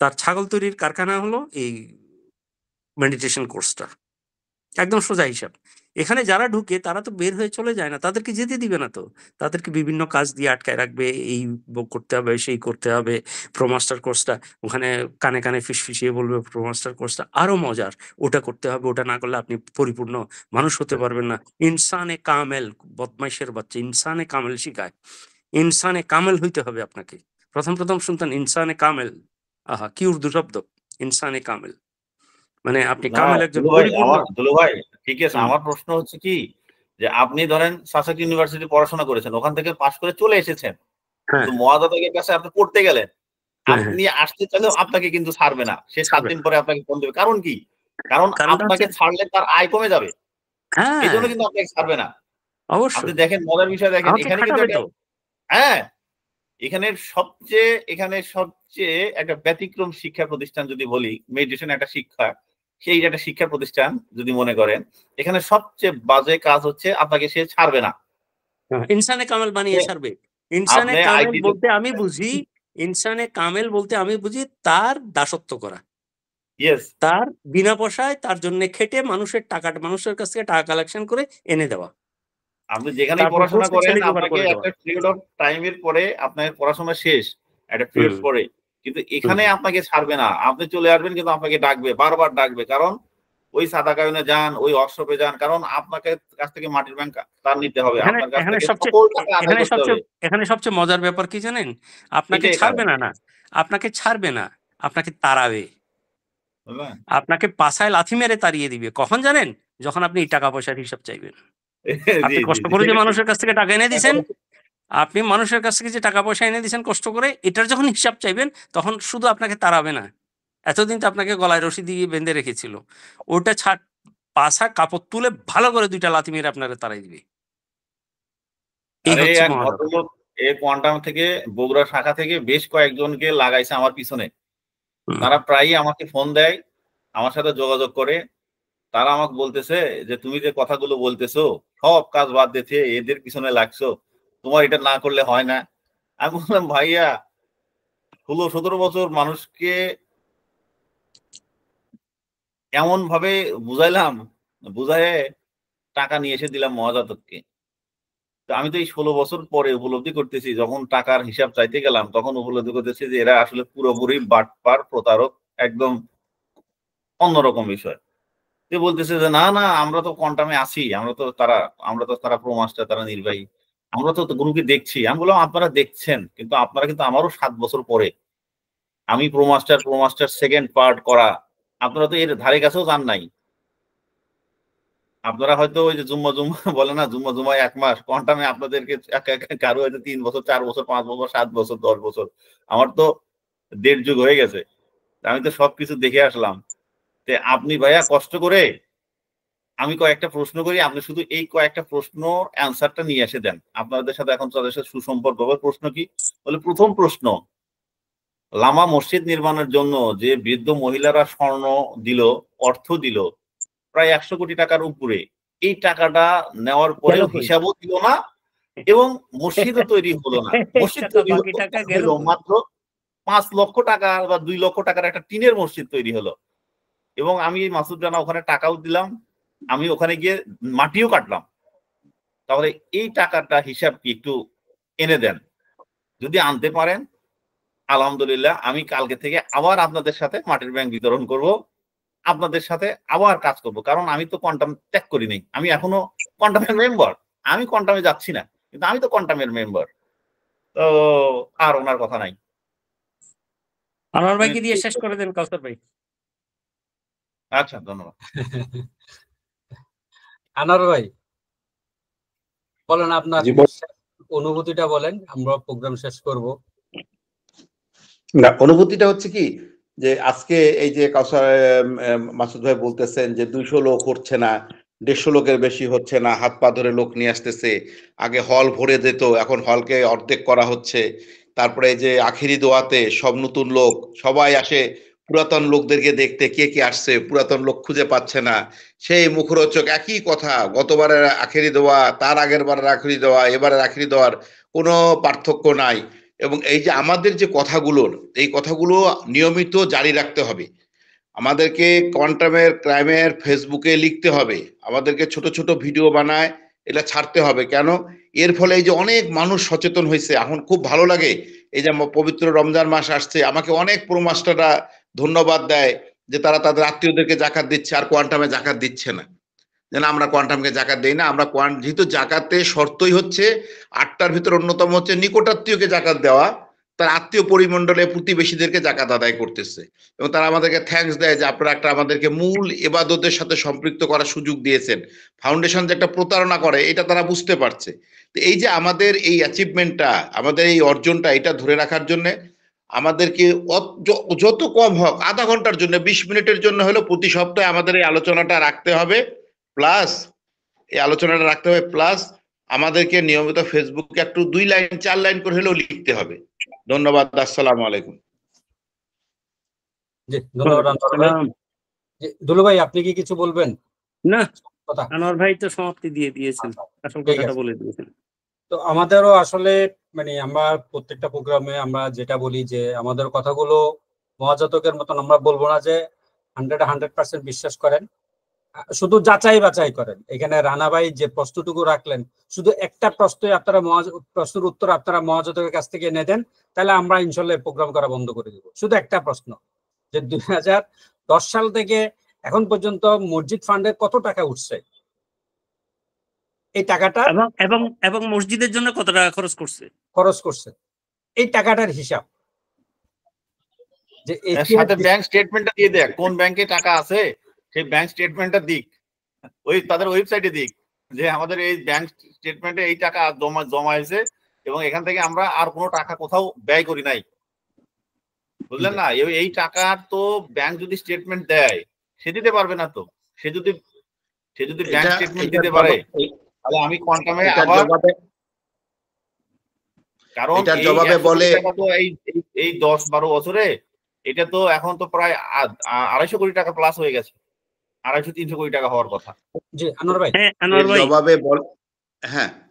তার ছাগল তৈরির কারখানা হলো এই মেডিটেশন কোর্সটা। একদম সোজা হিসাব। এখানে যারা ঢুকে তারা তো বের হয়ে চলে যায় না, তাদেরকে যেতে দিবে না তো। তাদেরকে বিভিন্ন কাজ দিয়ে আটকায় রাখবে, এই করতে হবে সেই করতে হবে। প্রোমাস্টার কোর্সটা ওখানে কানে কানে ফিসফিসিয়ে বলবে প্রোমাস্টার কোর্সটা আরো মজার, ওটা করতে হবে, ওটা না করলে আপনি পরিপূর্ণ মানুষ হতে পারবেন না। ইনসানে কামেল, বদমাইশের বাচ্চা ইনসানে কামেল শিখায়। ইনসানে কামেল হইতে হবে আপনাকে। প্রথম প্রথম শুনতেন ইনসানে কামেল, আহা কি উর্দু শব্দ, ইনসানে কামেল মানে আপনি না কামেল একজন দুলু ভাই, পরিপূর্ণ। আমার দুলু ভাই ঠিক আছে, হুম, আমার প্রশ্ন হচ্ছে কি যে আপনি ধরেন সাসেক্স ইউনিভার্সিটি পড়াশোনা করেছেন, ওখান থেকে পাশ করে চলে এসেছেন, হ্যাঁ কিন্তু মহাদাতকের কাছে আপনি পড়তে গেলেন, হ্যাঁ হ্যাঁ, আপনি আসতে চাইলেও আপনাকে কিন্তু ছাড়বে না, সে 7 ছাড়বে দিন না। পরে আপনাকে ফোন দেবে। কারণ কি? কারণ কারণটা হচ্ছে, আপনাকে ছাড়লে তার আয় কমে যাবে, এই হ্যাঁ জন্য কিন্তু আপনাকে ছাড়বে না। আপনি অবশ্যই দেখেন মজার বিষয়, দেখেন আমাকে এখানে কিন্তু খাটাবে একটা, তো। হ্যাঁ, এখানে সবচেয়ে একটা ব্যতিক্রম শিক্ষা প্রতিষ্ঠান যদি বলি, মেডিটেশন একটা শিক্ষা, সেই একটা শিক্ষা প্রতিষ্ঠান যদি মনে করেন, এখানে সবচেয়ে বাজে কাজ হচ্ছে আপনাকে সে ছাড়বে না। ইনসানে কামেল বানিয়ে আপনি ছাড়বে। ইনসানে আপনি কামেল আইটি, বলতে আমি বুঝি, ইনসানে কামেল বলতে আমি বুঝি তার দাসত্ব করা, ইয়েস, তার বিনা পয়সায় তার জন্য খেটে মানুষের টাকাটা, মানুষের কাছ থেকে টাকা কালেকশন করে এনে দেওয়া, আপনি যেখানেই তারপর পড়াশোনা কোর্সে করেন ছেলে জোগাড় আপনাকে করে দেওয়া। একটা পিরিয়ড অফ টাইম এর পরে আপনার পড়াশোনা শেষ, একটা পিরিয়ড হুম পরে, কিন্তু হুম, এখানে আপনাকে ছাড়বে না। আপনি চলে আসবেন কিন্তু আপনাকে ডাকবে, বারবার ডাকবে, কারণ ওই সাদাকায়নে যান, ওই ওয়ার্কশপে যান, কারণ আপনাকে কাছ থেকে মাটির ব্যাংক তার নিতে হবে, এখানে আপনার কাছ এখানে থেকে সবচেয়ে সকল টাকা আদায় এখানে করতে হবে। সবচেয়ে এখানে সবচেয়ে মজার ব্যাপার কি জানেন? আপনাকে এটাই ছাড়বে কারণ, না, না আপনাকে ছাড়বে না, আপনাকে তাড়াবে। বুঝলেন? আপনাকে পাছায় লাথি মেরে তাড়িয়ে দিবে। কখন জানেন? যখন আপনি এই টাকা পয়সার হিসাব চাইবেন। জি আপনি জি কষ্ট জি, করে যে এটা ঠিক। মানুষের কাছ থেকে টাকা এনে দিছেন, এখন আপনি মানুষের কাছ থেকে যে টাকা পয়সা এনে দিছেন কষ্ট করে, এটার যখন হিসাব চাইবেন তখন শুধু আপনাকে তাড়াবে না। এতদিন তো আপনাকে গলায় রশি দিয়ে বেঁধে রেখেছিল। ওটা ছাড়, পাছা কাপড় তুলে ভালো করে ২ টা লাথি মেরে আপনারে তাড়াই দিবে। এই আরে হচ্ছে এক মহাজাতক। ভদ্রলোক এ কোয়ান্টাম থেকে, বগুড়া শাখা থেকে বেশ কয়েকজনকে লাগাইছে আমার পিছনে। হুম, তারা প্রায়ই আমাকে ফোন দেয়, আমার সাথে যোগাযোগ করে। তারা আমাকে বলতেছে যে তুমি যে কথাগুলো বলতেছো, সব কাজ বাদ দিতে এদের পিছনে লাগছো, তোমার এটা না করলে হয় না। আমি বললাম ভাইয়া, 16-17 বছর মানুষকে এমন ভাবে বুঝাইলাম, বুঝায়ে টাকা নিয়ে এসে দিলাম মহাজাতককে। তো আমি তো এই 16 বছর পরে উপলব্ধি করতেছি, যখন টাকার হিসাব চাইতে গেলাম তখন উপলব্ধি করতেছি যে এরা আসলে পুরোপুরি বাটপার, প্রতারক, একদম অন্যরকম বিষয়। সে বলতেছে যে না না, আমরা তো কোয়ান্টামে আছি, আমরা তো তারা প্রো মাস্টার, তারা নির্বাহী, আমরা তো গ্রুপে দেখছি। আমি বললাম আপনারা দেখছেন, কিন্তু আপনারা কিন্তু আমারও 7 বছর পরে, আমি প্রো মাস্টার সেকেন্ড পার্ট করা, আপনারা তো এর ধারে কাছেও যান নাই। আপনারা হয়তো ওই যে জুম্মা জুম্মা বলে না, জুম্মা জুম্মায় 1 মাস, কোয়ান্টামে আপনাদেরকে কারো হয়তো 3 বছর, 4 বছর, 5 বছর, 7 বছর, 10 বছর। আমার তো 1.5 যুগ হয়ে গেছে। আমি তো সবকিছু দেখে আসলাম। তে আপনি ভাইয়া কষ্ট করে, আমি কয়েকটা প্রশ্ন করি, আপনি শুধু এই কয়েকটা প্রশ্ন অ্যান্সারটা নিয়ে এসে দেন। আপনাদের সাথে এখন তাদের সাথে সুসম্পর্ক হবে। প্রশ্ন কি? বলে প্রথম প্রশ্ন, লামা মসজিদ নির্মাণের জন্য যে বৃদ্ধ মহিলারা স্বর্ণ দিল, অর্থ দিল প্রায় 100 কোটি টাকার উপরে, এই টাকাটা নেওয়ার গেল পরেও কই? হিসাবও দিল না এবং মসজিদও তৈরি হলো না। এই মসজিদ টাকা, তৈরি বাকি টাকা গেল হলো কই? মাত্র 5 লক্ষ টাকা বা 2 লক্ষ টাকার একটা টিনের মসজিদ তৈরি হলো। এবং আমি মাসুদ রানা ওখানে টাকাও দিলাম, আমি ওখানে গিয়ে মাটিও কাটলাম। তাহলে এই টাকাটা হিসাব কি একটু এনে দেন। যদি আনতে পারেন আলহামদুলিল্লাহ, আমি কালকে থেকে আবার আপনাদের সাথে মাটির ব্যাংক বিতরণ করব, আপনাদের সাথে আবার কাজ করব। কারণ আমি তো কোয়ান্টাম ত্যাগ করি নাই, আমি এখনো কোয়ান্টামের মেম্বার। আমি কোয়ান্টামে যাচ্ছি না, কিন্তু আমি তো কোয়ান্টামের মেম্বার। তো আর ওনার কথা নাই। আনোয়ার উনি ভাইকে দিয়ে ঠিক শেষ করে বলছেন। দেন কাউসার ভাই। আচ্ছা, ধন্যবাদ। আনোয়ার ভাই বলেন আপনার জি বল। অনুভূতিটা বলেন, আমরা প্রোগ্রাম শেষ করব। না, অনুভূতিটা হচ্ছে কি যে আজকে এই যে মাসুদ ভাই বলতেছেন যে 200 লোক হচ্ছে না, 150 লোকের বেশি হচ্ছে না, হাত পা ধরে লোক নিয়ে আসতেছে। আগে হল ভরে যেত, এখন হলকে অর্ধেক করা হচ্ছে। তারপরে এই যে আখেরি দোয়াতে সব নতুন লোক সবাই আসে পুরাতন লোকদেরকে দেখতে, কে কে আসছে, পুরাতন লোক খুঁজে পাচ্ছে না। সেই মুখরোচক একই কথা, গতবারের আখেরি দোয়া, তার আগের বারের আখেরি দোয়া, এবারের আখেরি দোয়ার কোনো পার্থক্য নাই। এবং এই যে আমাদের যে কথাগুলোর, এই কথাগুলো নিয়মিত জারি রাখতে হবে। আমাদেরকে কোয়ান্টামের ক্রাইমের ফেসবুকে লিখতে হবে, আমাদেরকে ছোট ছোট ভিডিও বানায় এটা ছাড়তে হবে। কেন? এর ফলে এই যে অনেক মানুষ সচেতন হয়েছে, এখন খুব ভালো লাগে। এই যে পবিত্র রমজান মাস আসছে, আমাকে অনেক প্রোমাস্টাররা ধন্যবাদ দেয় যে তারা তাদের আত্মীয়দেরকে জাকাত দিচ্ছে, আর কোয়ান্টামে জাকাত দিচ্ছে না। যেন আমরা কোয়ান্টামকে জাকাত দেই না, আমরা যেহেতু জাকাতে শর্তই হচ্ছে 8টার ভিতর অন্যতম হচ্ছে নিকটাত্মীয়কে জাকাত দেওয়া, তার আত্মীয় পরিমণ্ডলে প্রতিবেশীদেরকে জাকাত আদায় করতেছে। এবং তারা আমাদেরকে থ্যাঙ্কস দেয় যে আপনারা একটা আমাদেরকে মূল ইবাদতের সাথে সম্পৃক্ত করার সুযোগ দিয়েছেন। ফাউন্ডেশন যে একটা প্রতারণা করে এটা তারা বুঝতে পারছে। তো এই যে আমাদের এই অ্যাচিভমেন্টটা, আমাদের এই অর্জনটা, এটা ধরে রাখার জন্য আমাদেরকে যত কম হোক, আধা ঘন্টার জন্য, 20 মিনিটের জন্য হলেও প্রতি সপ্তাহে আমাদের এই আলোচনাটা রাখতে হবে। প্লাস এই আলোচনাটা রাখতে হবে, প্লাস আমাদেরকে নিয়মিত ফেসবুকে একটু 2 লাইন 4 লাইন করে হলেও লিখতে হবে। ধন্যবাদ। আসসালামু আলাইকুম। জি, ধন্যবাদ আনোয়ার ভাই। জি, দুলু ভাই, আপনি কি কিছু বলবেন? না, কথা আনোয়ার ভাই তো সমাপ্তি দিয়ে দিয়েছেন, আসল ঠিক কথাটা আছে। বলে দিয়েছেন। তো আমাদেরও আসলে মানে আমরা প্রত্যেকটা প্রোগ্রামে আমরা যেটা বলি যে আমাদের কথাগুলো মহাজাতকের মতন আমরা বলবো না যে 100% বিশ্বাস করেন, শুধু যাচাই বাছাই করেন। এখানে রানা ভাই যে প্রশ্নটুকু রাখলেন, শুধু একটা প্রশ্নই আপনারা প্রশ্নের উত্তর আপনারা মহাজাতকের কাছ থেকে এনে দেন, তাহলে আমরা ইনশাল্লাহ প্রোগ্রাম করা বন্ধ করে দিব। শুধু একটা প্রশ্ন, যে 2010 সাল থেকে এখন পর্যন্ত মসজিদ ফান্ডে কত টাকা উঠছে, এই টাকাটা এবং মসজিদের জন্য কত টাকা খরচ করছে, এই টাকাটার হিসাব। যে সাথে ব্যাংক স্টেটমেন্টটা দিয়ে দেয়, কোন ব্যাংকে টাকা আছে সেই ব্যাংক স্টেটমেন্টটা দিক, ওই তাদের ওয়েবসাইটে দিক যে আমাদের এই ব্যাংক স্টেটমেন্টে এই টাকা জমা হয়েছে এবং এখান থেকে আমরা আর কোনো টাকা কোথাও ব্যয় করি নাই। বুঝলেন না? এই টাকার তো ব্যাংক যদি স্টেটমেন্ট দেয়, সে দিতে পারবে না। তো সে যদি ব্যাংক স্টেটমেন্ট দিতে পারে, তাহলে আমি কোয়ান্টামে আবার, কারণ জবাবে বলে তো এই 10-12 বছরে এটা তো এখন তো প্রায় 250 কোটি টাকা প্লাস হয়ে গেছে, 250-300 কোটি টাকা হওয়ার কথা। জি আনোয়ার ভাই,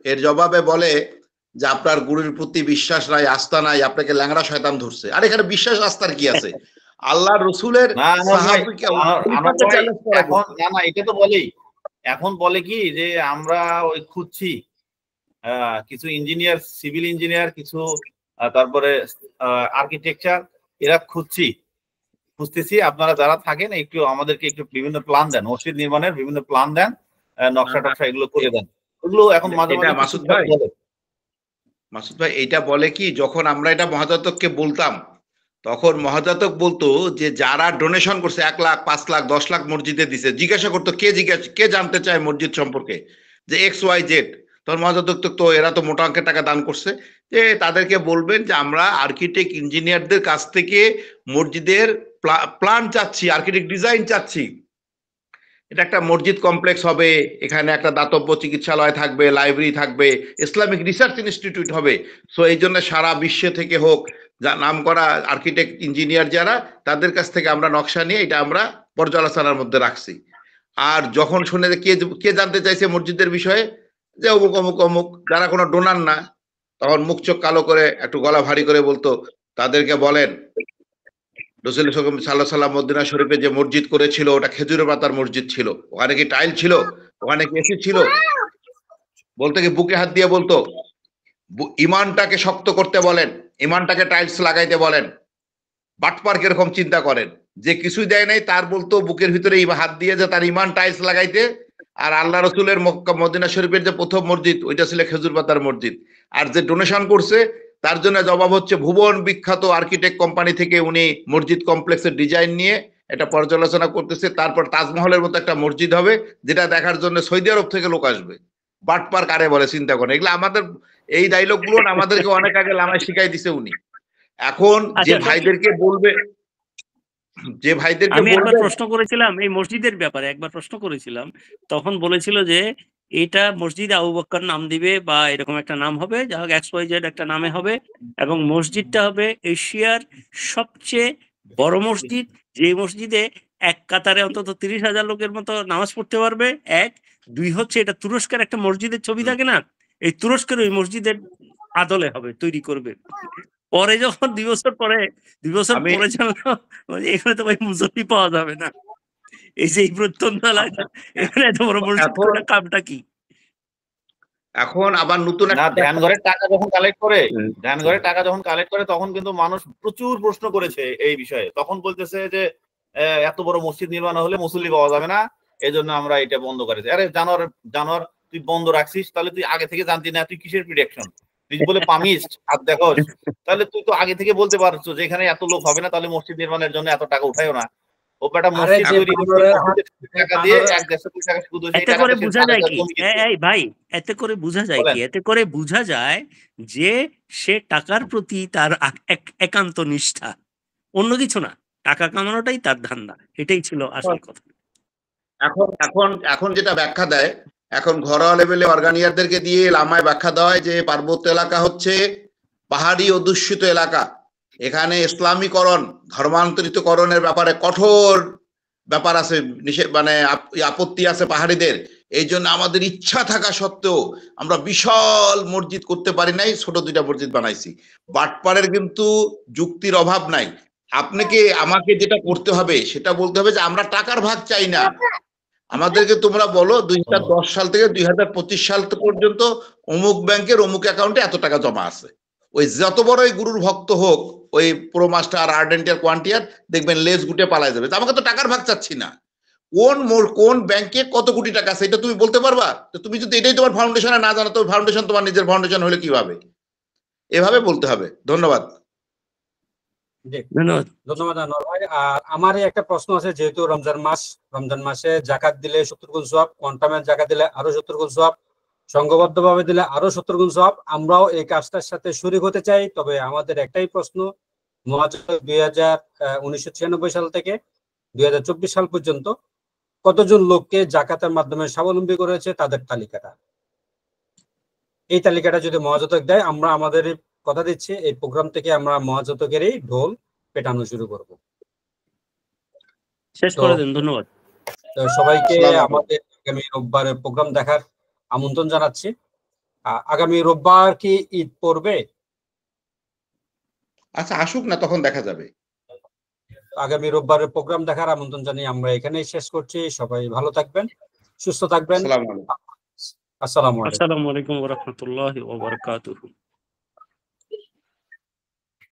এর জবাবে বলে যে আপনার গুরুর প্রতি বিশ্বাস নাই, আস্থা নাই, আপনাকে ল্যাংড়া শয়তান ধরছে। আর এখানে বিশ্বাস আস্থার কি আছে? আল্লাহ রসুলের এখন না এটা তো বলেই, এখন বলে কি যে আমরা ওই খুঁজছি কিছু ইঞ্জিনিয়ার, সিভিল ইঞ্জিনিয়ার, কিছু তারপরে আর্কিটেকচার, এরা খুঁজতেছি। আপনারা যারা থাকেন একটু আমাদেরকে একটু বিভিন্ন প্ল্যান দেন, মসজিদ নির্মাণের বিভিন্ন প্ল্যান দেন, নকশা টকশা এগুলো করে দেন। এগুলো এখন মাঝে মাঝে মাসুদ ভাই এটা বলে কি, যখন আমরা এটা মহাজাতককে বলতাম, তখন মহাজাতক বলতো যে যারা ডোনেশন করছে 1 লাখ, 5 লাখ, 10 লাখ মসজিদে দিছে, জিজ্ঞাসা করতো কে জানতে চায় মসজিদ সম্পর্কে, যে XYZ। তখন মহাজাতক তো এরা তো মোটা অঙ্কের টাকা দান করছে, যে তাদেরকে বলবেন যে আমরা আর্কিটেক্ট ইঞ্জিনিয়ারদের কাছ থেকে মসজিদের প্ল্যান চাচ্ছি, আর্কিটেক্ট ডিজাইন চাচ্ছি। এটা একটা মসজিদ কমপ্লেক্স হবে, এখানে একটা দাতব্য চিকিৎসালয় থাকবে, লাইব্রেরি থাকবে, ইসলামিক রিসার্চ ইনস্টিটিউট হবে। সো এই জন্য সারা বিশ্ব থেকে হোক, নাম করা আর্কিটেক্ট ইঞ্জিনিয়ার যারা, তাদের কাছ থেকে আমরা নকশা নিয়ে এটা আমরা পর্যালোচনার মধ্যে রাখছি। আর যখন শুনে কে জানতে চাইছে মসজিদের বিষয়ে, যে অমুক অমুক অমুক, যারা কোনো ডোনার না, তখন মুখ চোখ কালো করে একটু গলা ভারী করে বলতো, তাদেরকে বলেন রাসূল সাল্লাল্লাহু আলাইহি ওয়াসাল্লাম মদিনা শরীফে যে মসজিদ করেছিল ওটা খেজুরের পাতার মসজিদ ছিল, ওখানে কি টাইল ছিল, ওখানে কি এসি ছিল? বলতে কি বুকে হাত দিয়ে বলতো, ইমানটাকে শক্ত করতে বলেন, ইমানটাকে টাইলস লাগাইতে বলেন। বাটপার কিরকম চিন্তা করেন, যে কিছুই দেয় নাই তার বলতো বুকের ভিতরে হাত দিয়ে যে তার ইমান টাইলস লাগাইতে। আর আল্লাহ রসুলের মক্কা মদিনা শরীফের যে প্রথম মসজিদ ওইটা ছিল খেজুর পাতার মসজিদ। আর যে ডোনেশন করছে তার জন্য জবাব হচ্ছে ভুবন বিখ্যাত আর্কিটেক্ট কোম্পানি থেকে উনি মসজিদ কমপ্লেক্সের ডিজাইন নিয়ে এটা পর্যালোচনা করতেছে। তারপর তাজমহলের মতো একটা মসজিদ হবে, যেটা দেখার জন্য সৌদি আরব থেকে লোক আসবে। বাটপার কারে বলে চিন্তা করেন। এগুলো আমাদের এই ডায়লগ গুলো আমাদেরকে অনেক আগে লামায় শিখাই দিছে উনি। এখন যে আচ্ছা, ভাইদেরকে বলবে, যে ভাইদেরকে আমি একবার বলবে, প্রশ্ন করেছিলাম এই মসজিদের ব্যাপারে, একবার প্রশ্ন করেছিলাম, তখন বলেছিল যে এটা মসজিদ আবু বক্কর নাম দিবে বা এরকম একটা নাম হবে, যা হোক XYZ একটা নামে হবে, এবং মসজিদটা হবে এশিয়ার সবচেয়ে বড় মসজিদ, যে মসজিদে এক কাতারে অন্তত 30,000 লোকের মতো নামাজ পড়তে পারবে। এক, দুই হচ্ছে এটা তুরস্কের একটা মসজিদের ছবি থাকে না, এই তুরস্কের ওই মসজিদের আদলে হবে, তৈরি করবে। পরে যখন 2 বছর পরে, 2 বছর আমি পরে জানলো এখানে তো ভাই মুসল্লি পাওয়া যাবে না, এই যে এই প্রত্যন্ত এলাকা, এখানে এত বড় মসজিদ এখন করে কামটা কি? এখন আবার নতুন না, একটা, ধ্যান ঘরের টাকা যখন কালেক্ট করে, ধ্যান ঘরের টাকা যখন কালেক্ট করে তখন কিন্তু মানুষ প্রচুর প্রশ্ন করেছে এই বিষয়ে। তখন বলতেছে যে এত বড় মসজিদ নির্মাণ হলে মুসল্লি পাওয়া যাবে না, এই জন্য আমরা এটা বন্ধ করেছি। আরে জানোয়ার জানোয়ার, তুই বন্ধ রাখছিস তাহলে তুই আগে থেকে জানতি না? তুই কিসের প্রিডিকশন? তুই বলে পামিস্ট হাত দেখোস, তাহলে তুই তো আগে থেকে বলতে পারছো যে এখানে এত লোক হবে না, তাহলে মসজিদ নির্মাণের জন্য এত টাকা উঠাইও না। ও বেটা আরে মসজিদ যে তৈরি করতে টাকা দিয়ে বানরের 1-1.5 কোটি টাকা শুধু সেই এতে টাকাতে করে সে বোঝা যায় 4,000 কি? জমি কিনছে। এই ভাই, এতে করে বোঝা যায় কি? বলেন। এতে করে বোঝা যায় যে সে টাকার প্রতি তার একান্ত নিষ্ঠা, অন্য কিছু না। টাকা কামানোটাই তার ধান্দা, এটাই ছিল আসল কথা। এখন এখন এখন যেটা ব্যাখ্যা দেয়, এখন ঘরোয়া লেভেলে অর্গানিয়ারদেরকে দিয়ে লামায় ব্যাখ্যা দেওয়া হয় যে পার্বত্য এলাকা হচ্ছে পাহাড়ি অধ্যুষিত এলাকা, এখানে ইসলামীকরণ ধর্মান্তরিতকরণের ব্যাপারে কঠোর ব্যাপার আছে, মানে আপত্তি আছে পাহাড়িদের। এই জন্য আমাদের ইচ্ছা থাকা সত্ত্বেও আমরা বিশাল মসজিদ করতে পারি নাই, ছোট 2টা মসজিদ বানাইছি। বাটপাড়ের কিন্তু যুক্তির অভাব নাই। আপনাকে আমাকে যেটা করতে হবে সেটা বলতে হবে যে আমরা টাকার ভাগ চাই না, আমাদেরকে তোমরা বলো 2010 সাল থেকে 2025 সাল পর্যন্ত অমুক ব্যাংকের অমুক অ্যাকাউন্টে এত টাকা জমা আছে। ওই যত বড়ই গুরুর ভক্ত হোক, ওই প্রো মাস্টার আর্ডেন্টিয়ার কোয়ান্টিয়ার দেখবেন লেজ গুটে পালায় যাবে। আমাকে তো টাকার ভাগ চাচ্ছি না, কোন ব্যাংকে কত কোটি টাকা আছে এটা তুমি বলতে পারবা? তো তুমি যদি এটাই তোমার ফাউন্ডেশনে না জানো, তো ফাউন্ডেশন তোমার নিজের ফাউন্ডেশন হলে কিভাবে? এভাবে বলতে হবে। ধন্যবাদ। ধন্যবাদ। ধন্যবাদ আনোয়ার ভাই। আর আমারই একটা প্রশ্ন আছে, যেহেতু রমজান মাস, রমজান মাসে জাকাত দিলে 70 গুণ সওয়াব, কোয়ান্টামের জাকাত দিলে আরো 70 গুণ সওয়াব, সংঘবদ্ধ ভাবে দিলে আরো 70 গুণ সওয়াব। আমরাও এই কাজটার সাথে শরীক হতে চাই। তবে আমাদের একটাই প্রশ্ন, মহাজাতক 1996 সাল থেকে 2024 সাল পর্যন্ত কতজন লোককে জাকাতের মাধ্যমে স্বাবলম্বী করেছে তাদের তালিকাটা, এই তালিকাটা যদি মহাজাতক দেয়, আমরা আমাদের কথা দিচ্ছি এই প্রোগ্রাম থেকে আমরা মহাজাতকেরই ঢোল পেটানো শুরু করব। শেষ করে দিন। ধন্যবাদ সবাইকে আমাদের আগামী রোববারের প্রোগ্রাম দেখার আমন্ত্রণ জানাচ্ছি। আগামী রোববার কি ঈদ পড়বে? আচ্ছা, আসুক না, তখন দেখা যাবে। আগামী রোববারের প্রোগ্রাম দেখার আমন্ত্রণ জানিয়ে আমরা এখানেই শেষ করছি। সবাই ভালো থাকবেন, সুস্থ থাকবেন। আসসালামু আলাইকুম। আসসালামু আলাইকুম। আসসালামু আলাইকুম ওয়া রাহমাতুল্লাহি ওয়া বারাকাতুহু।